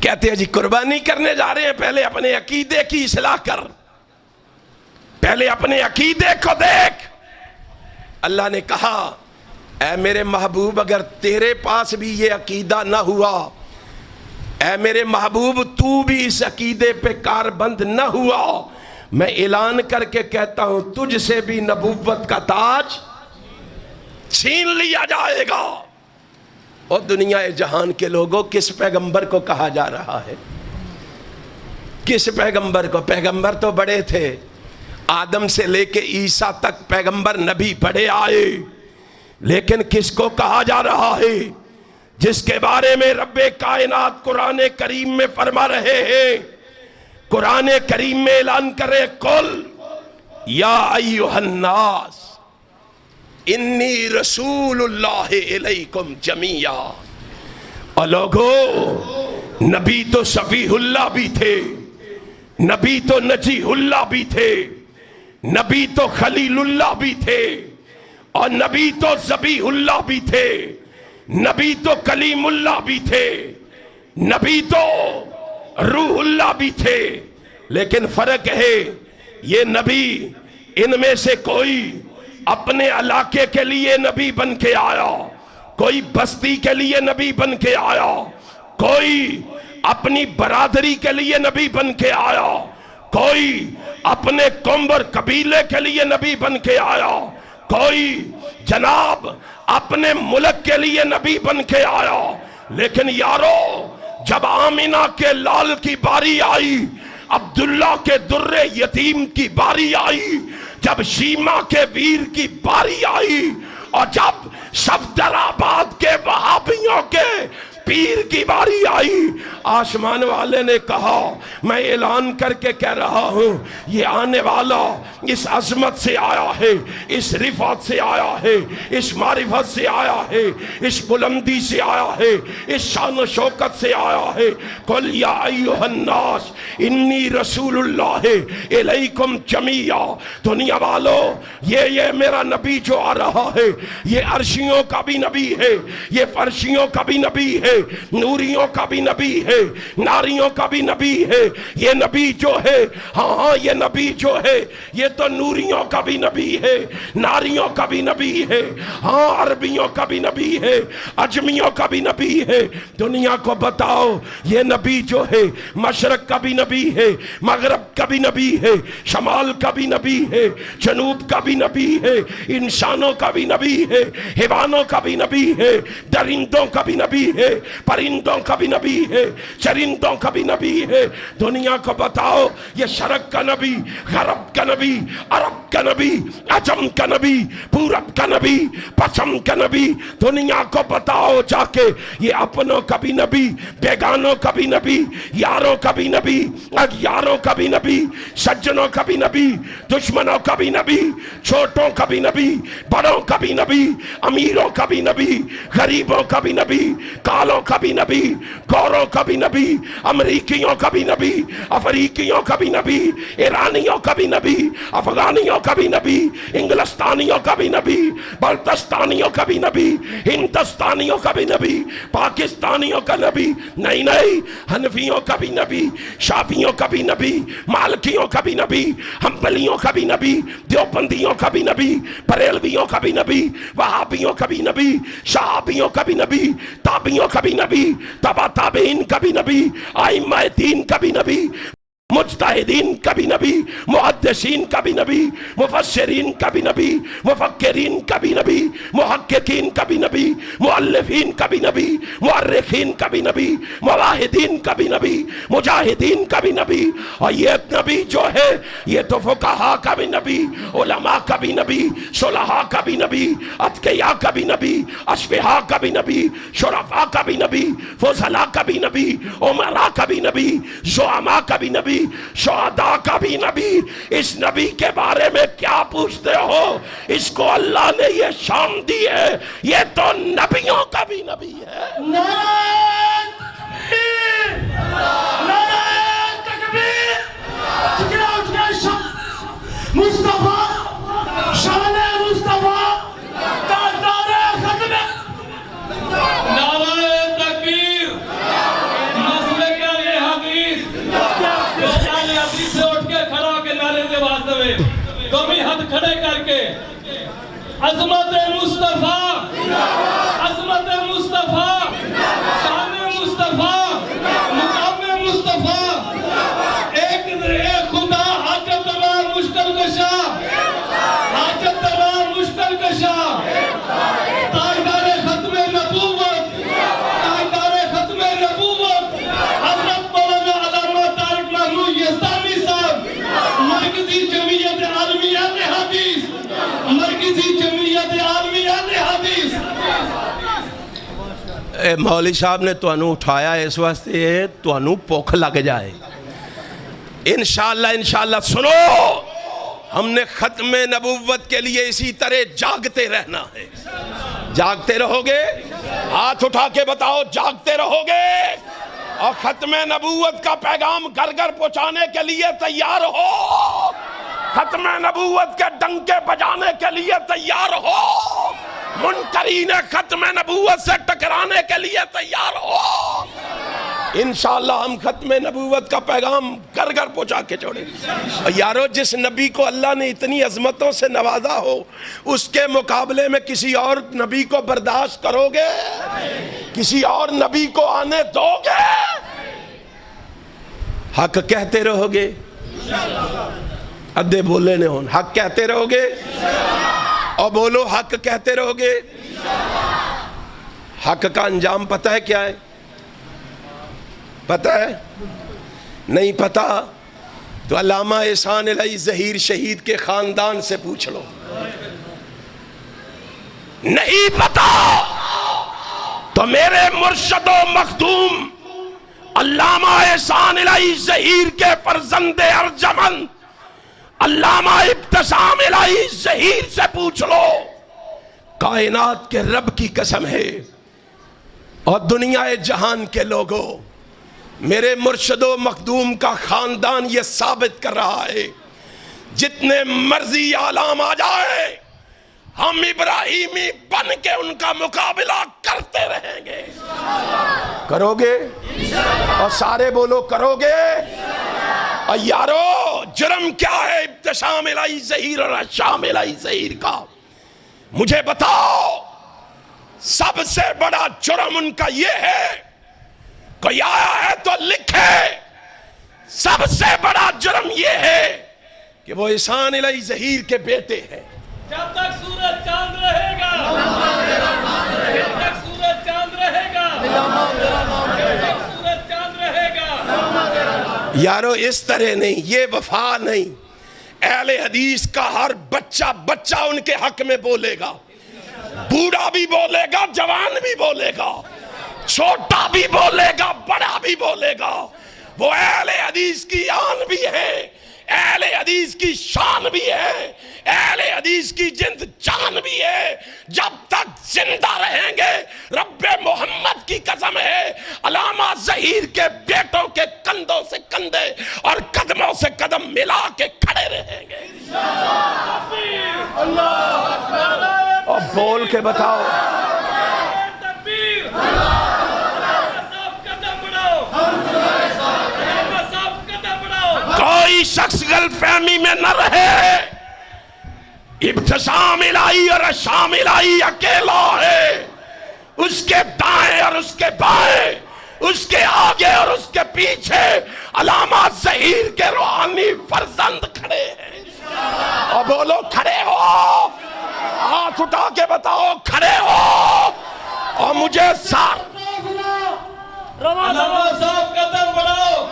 A: کہتے ہیں جی قربانی کرنے جا رہے ہیں۔ پہلے اپنے عقیدے کی اصلاح کر، پہلے اپنے عقیدے کو دیکھ۔ اللہ نے کہا اے میرے محبوب، اگر تیرے پاس بھی یہ عقیدہ نہ ہوا، اے میرے محبوب تو بھی اس عقیدے پہ کاربند نہ ہوا، میں اعلان کر کے کہتا ہوں تجھ سے بھی نبوت کا تاج چھین لیا جائے گا۔ اور دنیا جہان کے لوگوں کس پیغمبر کو کہا جا رہا ہے؟ کس پیغمبر کو؟ پیغمبر تو بڑے تھے، آدم سے لے کے عیسیٰ تک پیغمبر نبی بڑے آئے، لیکن کس کو کہا جا رہا ہے؟ جس کے بارے میں رب کائنات قرآن کریم میں فرما رہے ہیں، قرآن کریم میں اعلان کرے قل یا ایھا الناس انی رسول اللہ الیکم جمیعا۔ اور لوگو، نبی تو صفیح اللہ بھی تھے، نبی تو نجیح اللہ بھی تھے، نبی تو خلیل اللہ بھی تھے، اور نبی تو ذبیح اللہ بھی تھے، نبی تو کلیم اللہ بھی تھے، نبی تو روح اللہ بھی تھے۔ لیکن فرق ہے، یہ نبی ان میں سے کوئی اپنے علاقے کے لیے نبی بن کے آیا، کوئی بستی کے لیے نبی بن کے آیا، کوئی اپنی برادری کے لیے نبی بن کے آیا، کوئی اپنے قوم اور قبیلے کے لیے نبی بن کے آیا، کوئی جناب اپنے ملک کے لیے نبی بن کے آیا۔ لیکن یارو جب آمینہ کے لال کی باری آئی، عبداللہ کے در یتیم کی باری آئی، جب شیما کے ویر کی باری آئی، اور جب صفدر آباد کے وہابیوں کے پیر کی باری آئی، آسمان والے نے کہا میں اعلان کر کے کہہ رہا ہوں یہ آنے والا اس عظمت سے آیا ہے، اس رفعت سے آیا ہے، اس معرفت سے آیا ہے، اس بلندی سے آیا ہے، اس شان و شوکت سے آیا ہے۔ قل یا ایھا الناس انی رسول اللہ الیکم جمیعا، دنیا والو یہ میرا نبی جو آ رہا ہے یہ عرشیوں کا بھی نبی ہے، یہ فرشیوں کا بھی نبی ہے، نوریوں کا بھی نبی ہے، ناریوں کا بھی نبی ہے۔ یہ نبی جو ہے، ہاں یہ نبی جو ہے یہ تو نوریوں کا بھی نبی ہے، ناریوں کا بھی نبی ہے، ہاں عربیوں کا بھی نبی ہے، عجمیوں کا بھی نبی ہے۔ دنیا کو بتاؤ یہ نبی جو ہے مشرق کا بھی نبی ہے، مغرب کا بھی نبی ہے، شمال کا بھی نبی ہے، جنوب کا بھی نبی ہے، انسانوں کا بھی نبی ہے، حیوانوں کا بھی نبی ہے، درندوں کا بھی نبی ہے، پرندوں کا بھی نبی ہے، چرندوں کا بھی نبی ہے۔ دنیا کو بتاؤ یہ شرق کا نبی، غرب کا نبی، عرب کا نبی، عجم کا نبی، پورب کا نبی، پچھم کا نبی، دنیا کو بتاؤ جا کے یہ اپنوں کا بھی نبی، بیگانوں کا بھی نبی، یاروں کا بھی نبی، اغیاروں کا بھی نبی، سجنوں کا بھی نبی، دشمنوں کا بھی نبی، چھوٹوں کا بھی نبی، بڑوں کا بھی نبی، امیروں کا بھی نبی، غریبوں کا بھی نبی، کالوں کا بھی نبی، گوروں کا بھی نبی، امریکیوں کا بھی نبی، افریقیوں کا بھی نبی، ایرانیوں کا بھی نبی، افغانیوں کا بھی نبی، انگلستانیوں کا بھی نبی، بلتستانیوں کا بھی نبی، ہندوستانیوں کا بھی نبی، پاکستانیوں کا نبی، نہیں حنفیوں کا بھی نبی، شافیوں کا بھی نبی، مالکیوں کا بھی نبی، حنبلیوں کا بھی نبی، دیوبندیوں کا بھی نبی، بریلویوں کا بھی نبی، وہابیوں کا بھی نبی، شہابیوں کا بھی نبی، تابعیوں کا بھی نبی، تبع تابعین کا بھی نبی، ائمہ دین کا بھی نبی، مجتہدین کا بھی نبی، محدثین کا بھی نبی، مفسرین کا بھی نبی، مفکرین کا بھی نبی، محققین کا بھی نبی، مؤلفین کا بھی نبی، مؤرخین کا بھی نبی، مواحدین کا بھی نبی، مجاہدین کا بھی نبی۔ اور یہ نبی جو ہے یہ تو فقہاء کا بھی نبی، علماء کا بھی نبی، صلحاء کا بھی نبی، اتقیاء کا بھی نبی، اشفیاء کا بھی نبی، شرفاء کا بھی نبی، فضلاء کا بھی نبی، امراء کا بھی نبی، زعماء کا بھی نبی، شہداء کا بھی نبی۔ اس نبی کے بارے میں کیا پوچھتے ہو؟ اس کو اللہ نے یہ شان دی ہے، یہ تو نبیوں کا بھی نبی ہے۔
B: نعرہ تکبیر، نعرہ تکبیر، مصطفیٰ، شان مصطفیٰ، تاجدار ختم۔ نعرہ تکبیر، مسلک اہل حدیث، اہل حدیث سے اٹھ کے کھڑا ہو کے نعرے دے واسطے قومی ہاتھ کھڑے کر کے عظمت مصطفیٰ، عظمت مصطفیٰ، شان مصطفیٰ، مقام مصطفیٰ، ایک خدا حاجت تمام مشکل کشا، حاجت تمام مشکل کشا، تاجدار ختم نبوت، تاجدار ختم نبوت، حضرت مولانا علامہ طارق محمود یزدانی صاحب، مرکزی جمعیت عالمیہ حدیث، مرکزی جمعیت عالمیہ حدیث۔
A: مولوی صاحب نے تانوں اٹھایا اس واسطے تانوں بھوک لگ جائے۔ انشاءاللہ سنو، ہم نے ختم نبوت کے لیے اسی طرح جاگتے رہنا ہے۔ جاگتے رہو گے؟ ہاتھ اٹھا کے بتاؤ جاگتے رہو گے؟ اور ختم نبوت کا پیغام گھر گھر پہنچانے کے لیے تیار ہو؟ ختم نبوت کے ڈنکے بجانے کے لیے تیار ہو؟ منکرین ختم نبوت سے ٹکرانے کے لیے تیار ہو؟ انشاءاللہ ہم ختم نبوت کا پیغام گھر گھر پہنچا کے چھوڑیں گے. یارو جس نبی کو اللہ نے اتنی عظمتوں سے نوازا ہو اس کے مقابلے میں کسی اور نبی کو برداشت کرو گے؟ کسی اور نبی کو آنے دو گے؟ حق کہتے رہو گے؟ ادھے بولے نے ہون حق کہتے رہو گے؟ اور بولو حق کہتے رہو گے؟ حق کا انجام پتہ ہے کیا ہے؟ پتہ ہے؟ نہیں پتہ تو علامہ احسان الہی ظہیر شہید کے خاندان سے پوچھ لو. نہیں پتہ تو میرے مرشد و مخدوم علامہ احسان الہی ظہیر کے فرزند ارجمند علامہ ابتسام الہی ظہیر سے پوچھ لو. کائنات کے رب کی قسم ہے اور دنیا جہان کے لوگوں، میرے مرشد و مخدوم کا خاندان یہ ثابت کر رہا ہے جتنے مرضی عالم آ جائے ہم ابراہیمی بن کے ان کا مقابلہ کرتے رہیں گے. کرو گے؟ اور سارے بولو کرو گے؟ اور یارو جرم کیا ہے ابتسام الہی ظہیر اور شام الہی ظہیر کا؟ مجھے بتاؤ. سب سے بڑا جرم ان کا یہ ہے، کوئی آیا ہے تو لکھے، سب سے بڑا جرم یہ ہے کہ وہ احسان الہی ظہیر کے بیٹے ہیں.
B: جب تک سورج چاند رہے گا، جب تک سورج چاند رہے گا، جب تک سورج چاند رہے گا.
A: یارو اس طرح نہیں، یہ وفا نہیں. اہل حدیث کا ہر بچہ ان کے حق میں بولے گا، بوڑھا بھی بولے گا، جوان بھی بولے گا، چھوٹا بھی بولے گا، بڑا بھی بولے گا. وہ اہل حدیث کی آن بھی ہے، اہل حدیث کی شان بھی ہے، اہل حدیث کی جند جان بھی ہے. جب تک زندہ رہیں گے رب محمد کی قسم ہے علامہ ظہیر کے بیٹوں کے کندھوں سے کندھے اور قدموں سے قدم ملا کے کھڑے رہیں گے. اور بول کے بتاؤ. کوئی شخص غلط فہمی میں نہ رہے، ابتسام الہی اور شام الہی اکیلا ہے. اس کے دائیں اور اس کے بائیں، اس کے آگے اور اس کے پیچھے علامہ ظہیر کے روحانی فرزند کھڑے ہیں. اور بولو کھڑے ہو، ہاتھ اٹھا کے بتاؤ کھڑے ہو. اور مجھے
B: علامہ صاحب قدم بڑھاؤ،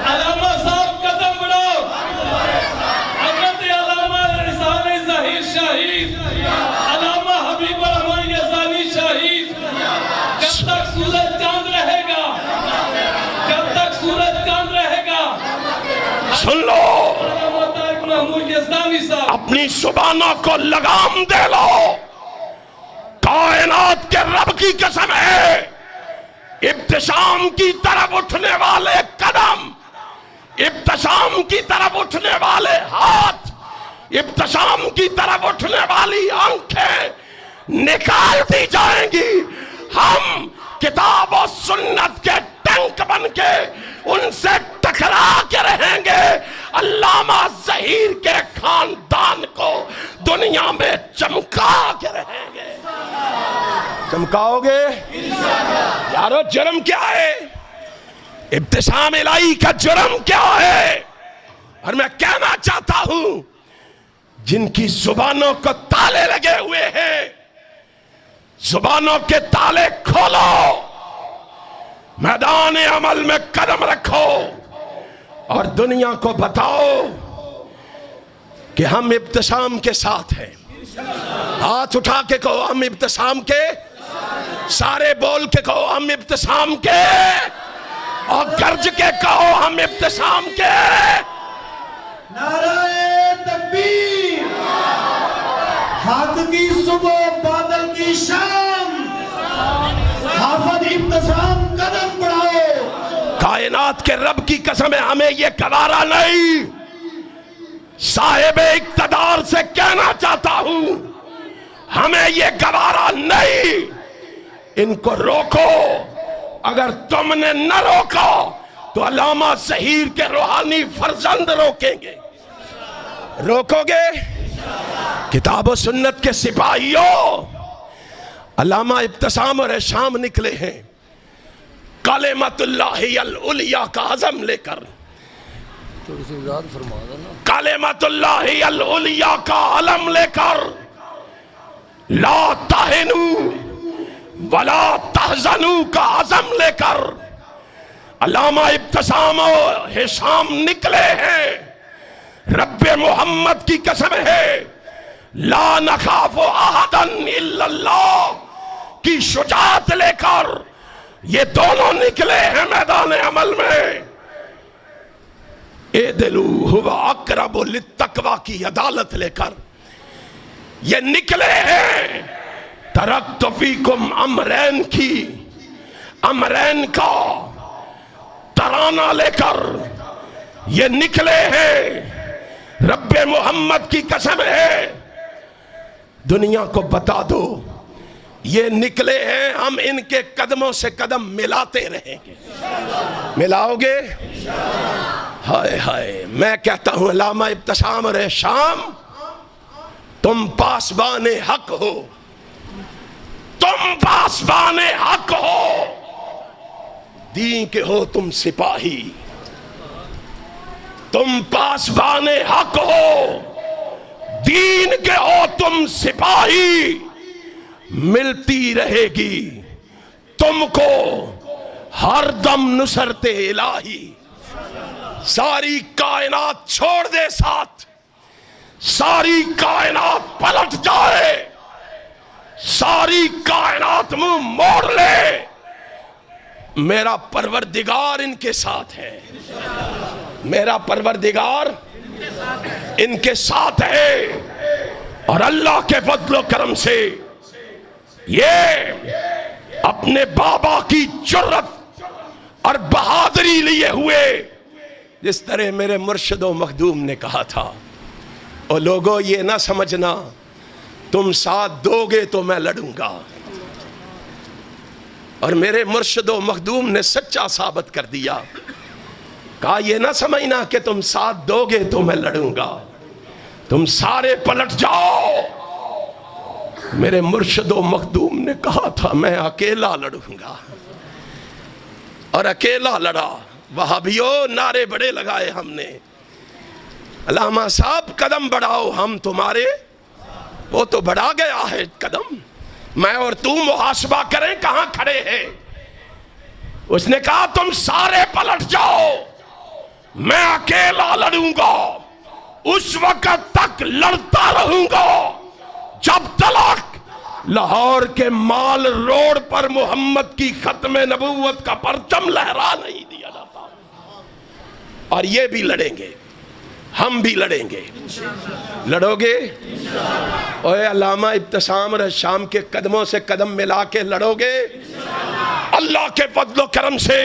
B: علامہ صاحب قدم بڑھاؤ. حضرت علامہ احسان ظہیر شہید، علامہ حبیب الرحمن یزدانی شہید. جب تک سورج چاند رہے گا، جب تک سورج چاند رہے گا.
A: سن لو،
B: علامہ طارق محمود یزدانی صاحب
A: اپنی زبانوں کو لگام دے لو. کائنات کے رب کی قسم ہے ابتسام کی طرف اٹھنے والے قدم، ابتسام کی طرف اٹھنے والے ہاتھ، ابتسام کی طرف اٹھنے والی آنکھیں نکال دی جائیں گی. ہم کتاب و سنت کے ٹینک بن کے ان سے ٹکرا کے رہیں گے. علامہ ظہیر کے خاندان کو دنیا میں چمکا کے رہیں گے. چمکاؤ گے؟ یارو جرم کیا ہے؟ ابتسام الہی کا جرم کیا ہے؟ اور میں کہنا چاہتا ہوں جن کی زبانوں کو تالے لگے ہوئے ہیں، زبانوں کے تالے کھولو، میدان عمل میں قدم رکھو اور دنیا کو بتاؤ کہ ہم ابتسام کے ساتھ ہیں. ہاتھ اٹھا کے کہو ہم ابتسام کے، سارے بول کے کہو ہم ابتسام کے، اور گرج کے کہو ہم ابتسام کے.
C: نعرہ تکبیر، حق کی صبح بادل کی شام، حافظ ابتسام قدم بڑھاؤ.
A: کائنات کے رب کی قسم ہے ہمیں یہ گوارا نہیں. صاحب اقتدار سے کہنا چاہتا ہوں ہمیں یہ گوارا نہیں. ان کو روکو اگر تم نے نہ روکا تو علامہ ظہیر کے روحانی فرزند روکیں گے. روکو گے؟ کتاب و سنت کے سپاہیوں، علامہ ابتسام اور شام نکلے ہیں کلمۃ اللہ العلیٰ کا عزم لے کر، کلمۃ اللہ العلیٰ کا علم لے کر، لا تہنوا ولا تحزنوا کا عزم لے کر علامہ ابتسام و ہشام نکلے ہیں. رب محمد کی قسم ہے، لا نخاف احدا الا اللہ کی شجاعت لے کر یہ دونوں نکلے ہیں میدان عمل میں. اعدلوا هو اقرب للتقوی کی عدالت لے کر یہ نکلے ہیں. ترکت فیکم امرین کی، امرین کا ترانہ لے کر یہ نکلے ہیں. رب محمد کی قسم ہے، دنیا کو بتا دو یہ نکلے ہیں، ہم ان کے قدموں سے قدم ملاتے رہیں گے. ملاؤ گے؟ ہائے ہائے. میں کہتا ہوں علامہ ابتسام اور شام، تم پاسبان حق ہو، تم پاسبان حق ہو. دین کے ہو تم سپاہی، تم پاسبان حق ہو، دین کے ہو تم سپاہی. ملتی رہے گی تم کو ہر دم نصرت الہی. ساری کائنات چھوڑ دے ساتھ، ساری کائنات پلٹ جائے، ساری کائنات منہ موڑ لے، میرا پروردگار ان کے ساتھ ہے. میرا پروردگار ان کے ساتھ ہے. اور اللہ کے فضل و کرم سے یہ اپنے بابا کی جرت اور بہادری لیے ہوئے، جس طرح میرے مرشد و مخدوم نے کہا تھا، اور لوگوں یہ نہ سمجھنا تم ساتھ دو گے تو میں لڑوں گا. اور میرے مرشد و مخدوم نے سچا ثابت کر دیا. کہا یہ نہ سمجھنا کہ تم ساتھ دو گے تو میں لڑوں گا، تم سارے پلٹ جاؤ. میرے مرشد و مخدوم نے کہا تھا میں اکیلا لڑوں گا، اور اکیلا لڑا. وہابیوں نعرے بڑے لگائے ہم نے، علامہ صاحب قدم بڑھاؤ ہم تمہارے. وہ تو بڑھا گیا ہے قدم، میں اور تو محاسبہ کریں کہاں کھڑے ہیں. اس نے کہا تم سارے پلٹ جاؤ، میں اکیلا لڑوں گا. اس وقت تک لڑتا رہوں گا جب تک لاہور کے مال روڈ پر محمد کی ختم نبوت کا پرچم لہرا نہیں دیا جاتا. اور یہ بھی لڑیں گے، ہم بھی لڑیں گے. لڑو گے؟ اوے علامہ ابتسام اور شام کے قدموں سے قدم ملا کے لڑو گے؟ اللہ کے فضل و کرم سے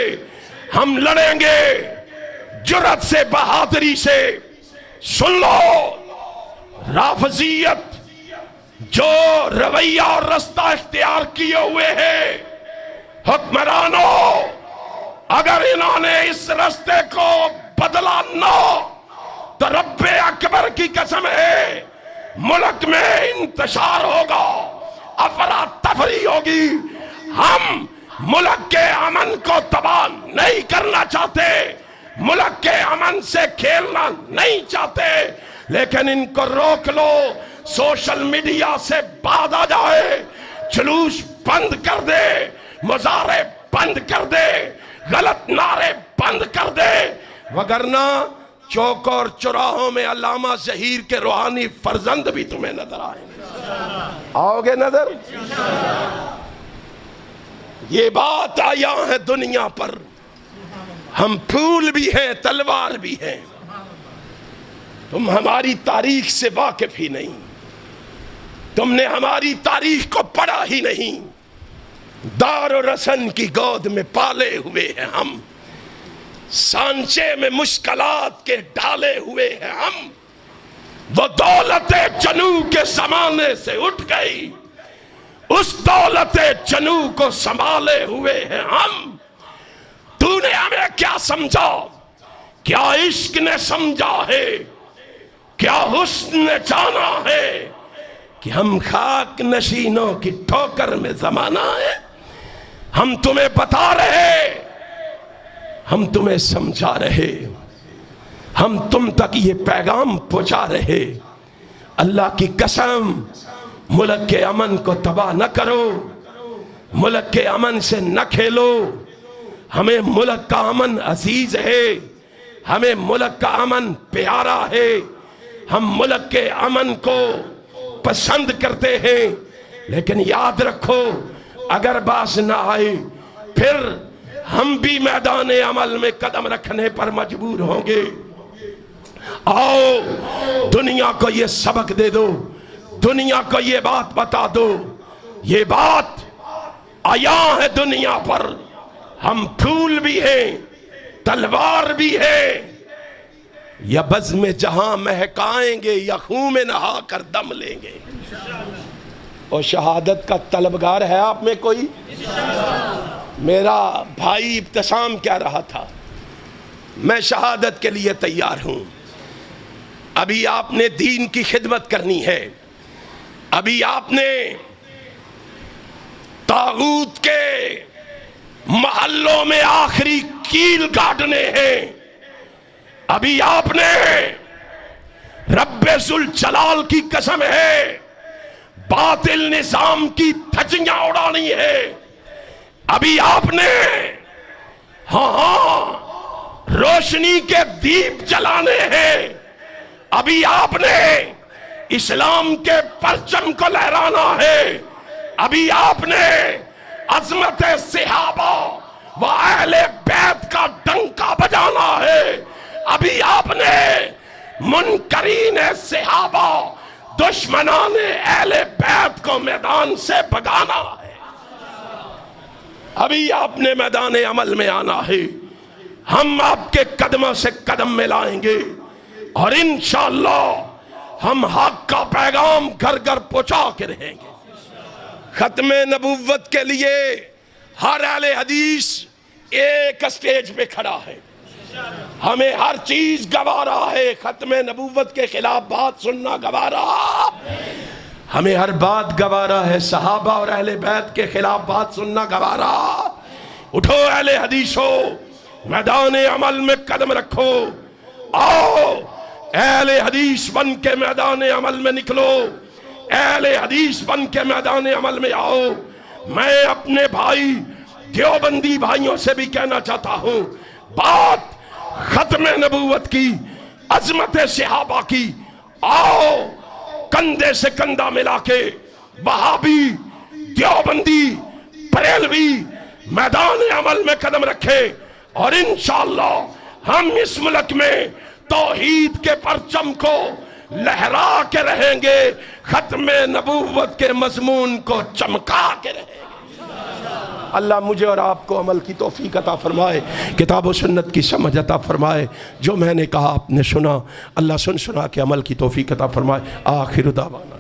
A: ہم لڑیں گے، جرت سے، بہادری سے. سن لو، رافضیت جو رویہ اور رستہ اختیار کیے ہوئے ہیں، حکمرانوں، اگر انہوں نے اس رستے کو بدلا نہ تو رب اکبر کی قسم ہے ملک میں انتشار ہوگا، افراتفری ہوگی. ہم ملک کے امن کو تباہ نہیں کرنا چاہتے، ملک کے امن سے کھیلنا نہیں چاہتے، لیکن ان کو روک لو. سوشل میڈیا سے بعد آ جائے، جلوس بند کر دے، مظاہرے بند کر دے، غلط نعرے بند کر دے، وگرنہ چوک اور چوراہوں میں علامہ ظہیر کے روحانی فرزند بھی تمہیں نظر آئیں گے. آؤ گے نظر؟ یہ بات آیا ہے دنیا پر، ہم پھول بھی ہیں تلوار بھی ہیں. تم ہماری تاریخ سے واقف ہی نہیں، تم نے ہماری تاریخ کو پڑھا ہی نہیں. دار و رسن کی گود میں پالے ہوئے ہیں ہم، سانچے میں مشکلات کے ڈالے ہوئے ہیں ہم. وہ دولت جنو کے زمانے سے اٹھ گئی، اس دولت جنو کو سنبھالے ہوئے ہیں ہم. میں کیا سمجھا، کیا عشق نے سمجھا ہے، کیا حسن نے جانا ہے کہ ہم خاک نشینوں کی ٹھوکر میں زمانہ ہے۔ ہم تمہیں بتا رہے، ہم تمہیں سمجھا رہے، ہم تم تک یہ پیغام پہنچا رہے، اللہ کی قسم ملک کے امن کو تباہ نہ کرو، ملک کے امن سے نہ کھیلو۔ ہمیں ملک کا امن عزیز ہے، ہمیں ملک کا امن پیارا ہے، ہم ملک کے امن کو پسند کرتے ہیں، لیکن یاد رکھو اگر باز نہ آئے پھر ہم بھی میدان عمل میں قدم رکھنے پر مجبور ہوں گے۔ آؤ دنیا کو یہ سبق دے دو، دنیا کو یہ بات بتا دو، یہ بات عیاں ہے دنیا پر، ہم پھول بھی ہیں، تلوار بھی ہے، یا بزم جہاں مہکائیں گے یا خون میں نہا کر دم لیں گے۔ اور شہادت کا طلبگار ہے آپ میں کوئی؟ میرا بھائی ابتسام کہہ رہا تھا میں شہادت کے لیے تیار ہوں۔ ابھی آپ نے دین کی خدمت کرنی ہے، ابھی آپ نے طاغوت کے محلوں میں آخری کیل کاٹنے ہیں، ابھی آپ نے رب ذوالجلال کی قسم ہے باطل نظام کی دھجیاں اڑانی ہے، ابھی آپ نے روشنی کے دیپ جلانے ہیں، ابھی آپ نے اسلام کے پرچم کو لہرانا ہے، ابھی آپ نے عظمت صحابہ و اہل بیت کا ڈنکا بجانا ہے، ابھی آپ نے منکرین صحابہ دشمنان اہل بیت کو میدان سے بھگانا ہے، ابھی آپ نے میدان عمل میں آنا ہے۔ ہم آپ کے قدموں سے قدم ملائیں گے اور انشاءاللہ ہم حق کا پیغام گھر گھر پہنچا کے رہیں گے۔ ختم نبوت کے لیے ہر اہل حدیث ایک اسٹیج پہ کھڑا ہے، ہمیں ہر چیز گوارا ہے، ختم نبوت کے خلاف بات سننا گوارا، ہمیں ہر بات گوارا ہے، صحابہ اور اہل بیت کے خلاف بات سننا گوارا۔ اٹھو اہل حدیثو، میدان عمل میں قدم رکھو، آؤ اہل حدیث بن کے میدان عمل میں نکلو، اہل حدیث بن کے میدان عمل میں آؤ۔ میں اپنے بھائی دیوبندی بھائیوں سے بھی کہنا چاہتا ہوں، بات ختم نبوت کی، عظمت صحابہ کی، آؤ کندھے سے کندھا ملا کے وہابی، دیوبندی، بریلوی میدان عمل میں قدم رکھے اور انشاءاللہ ہم اس ملک میں توحید کے پرچم کو لہرا کے رہیں گے، ختم نبوت کے مضمون کو چمکا کے رہیں گے۔ اللہ مجھے اور آپ کو عمل کی توفیق عطا فرمائے، کتاب و سنت کی سمجھ عطا فرمائے، جو میں نے کہا آپ نے سنا، اللہ سنا کے عمل کی توفیق عطا فرمائے۔ آخر دعوانا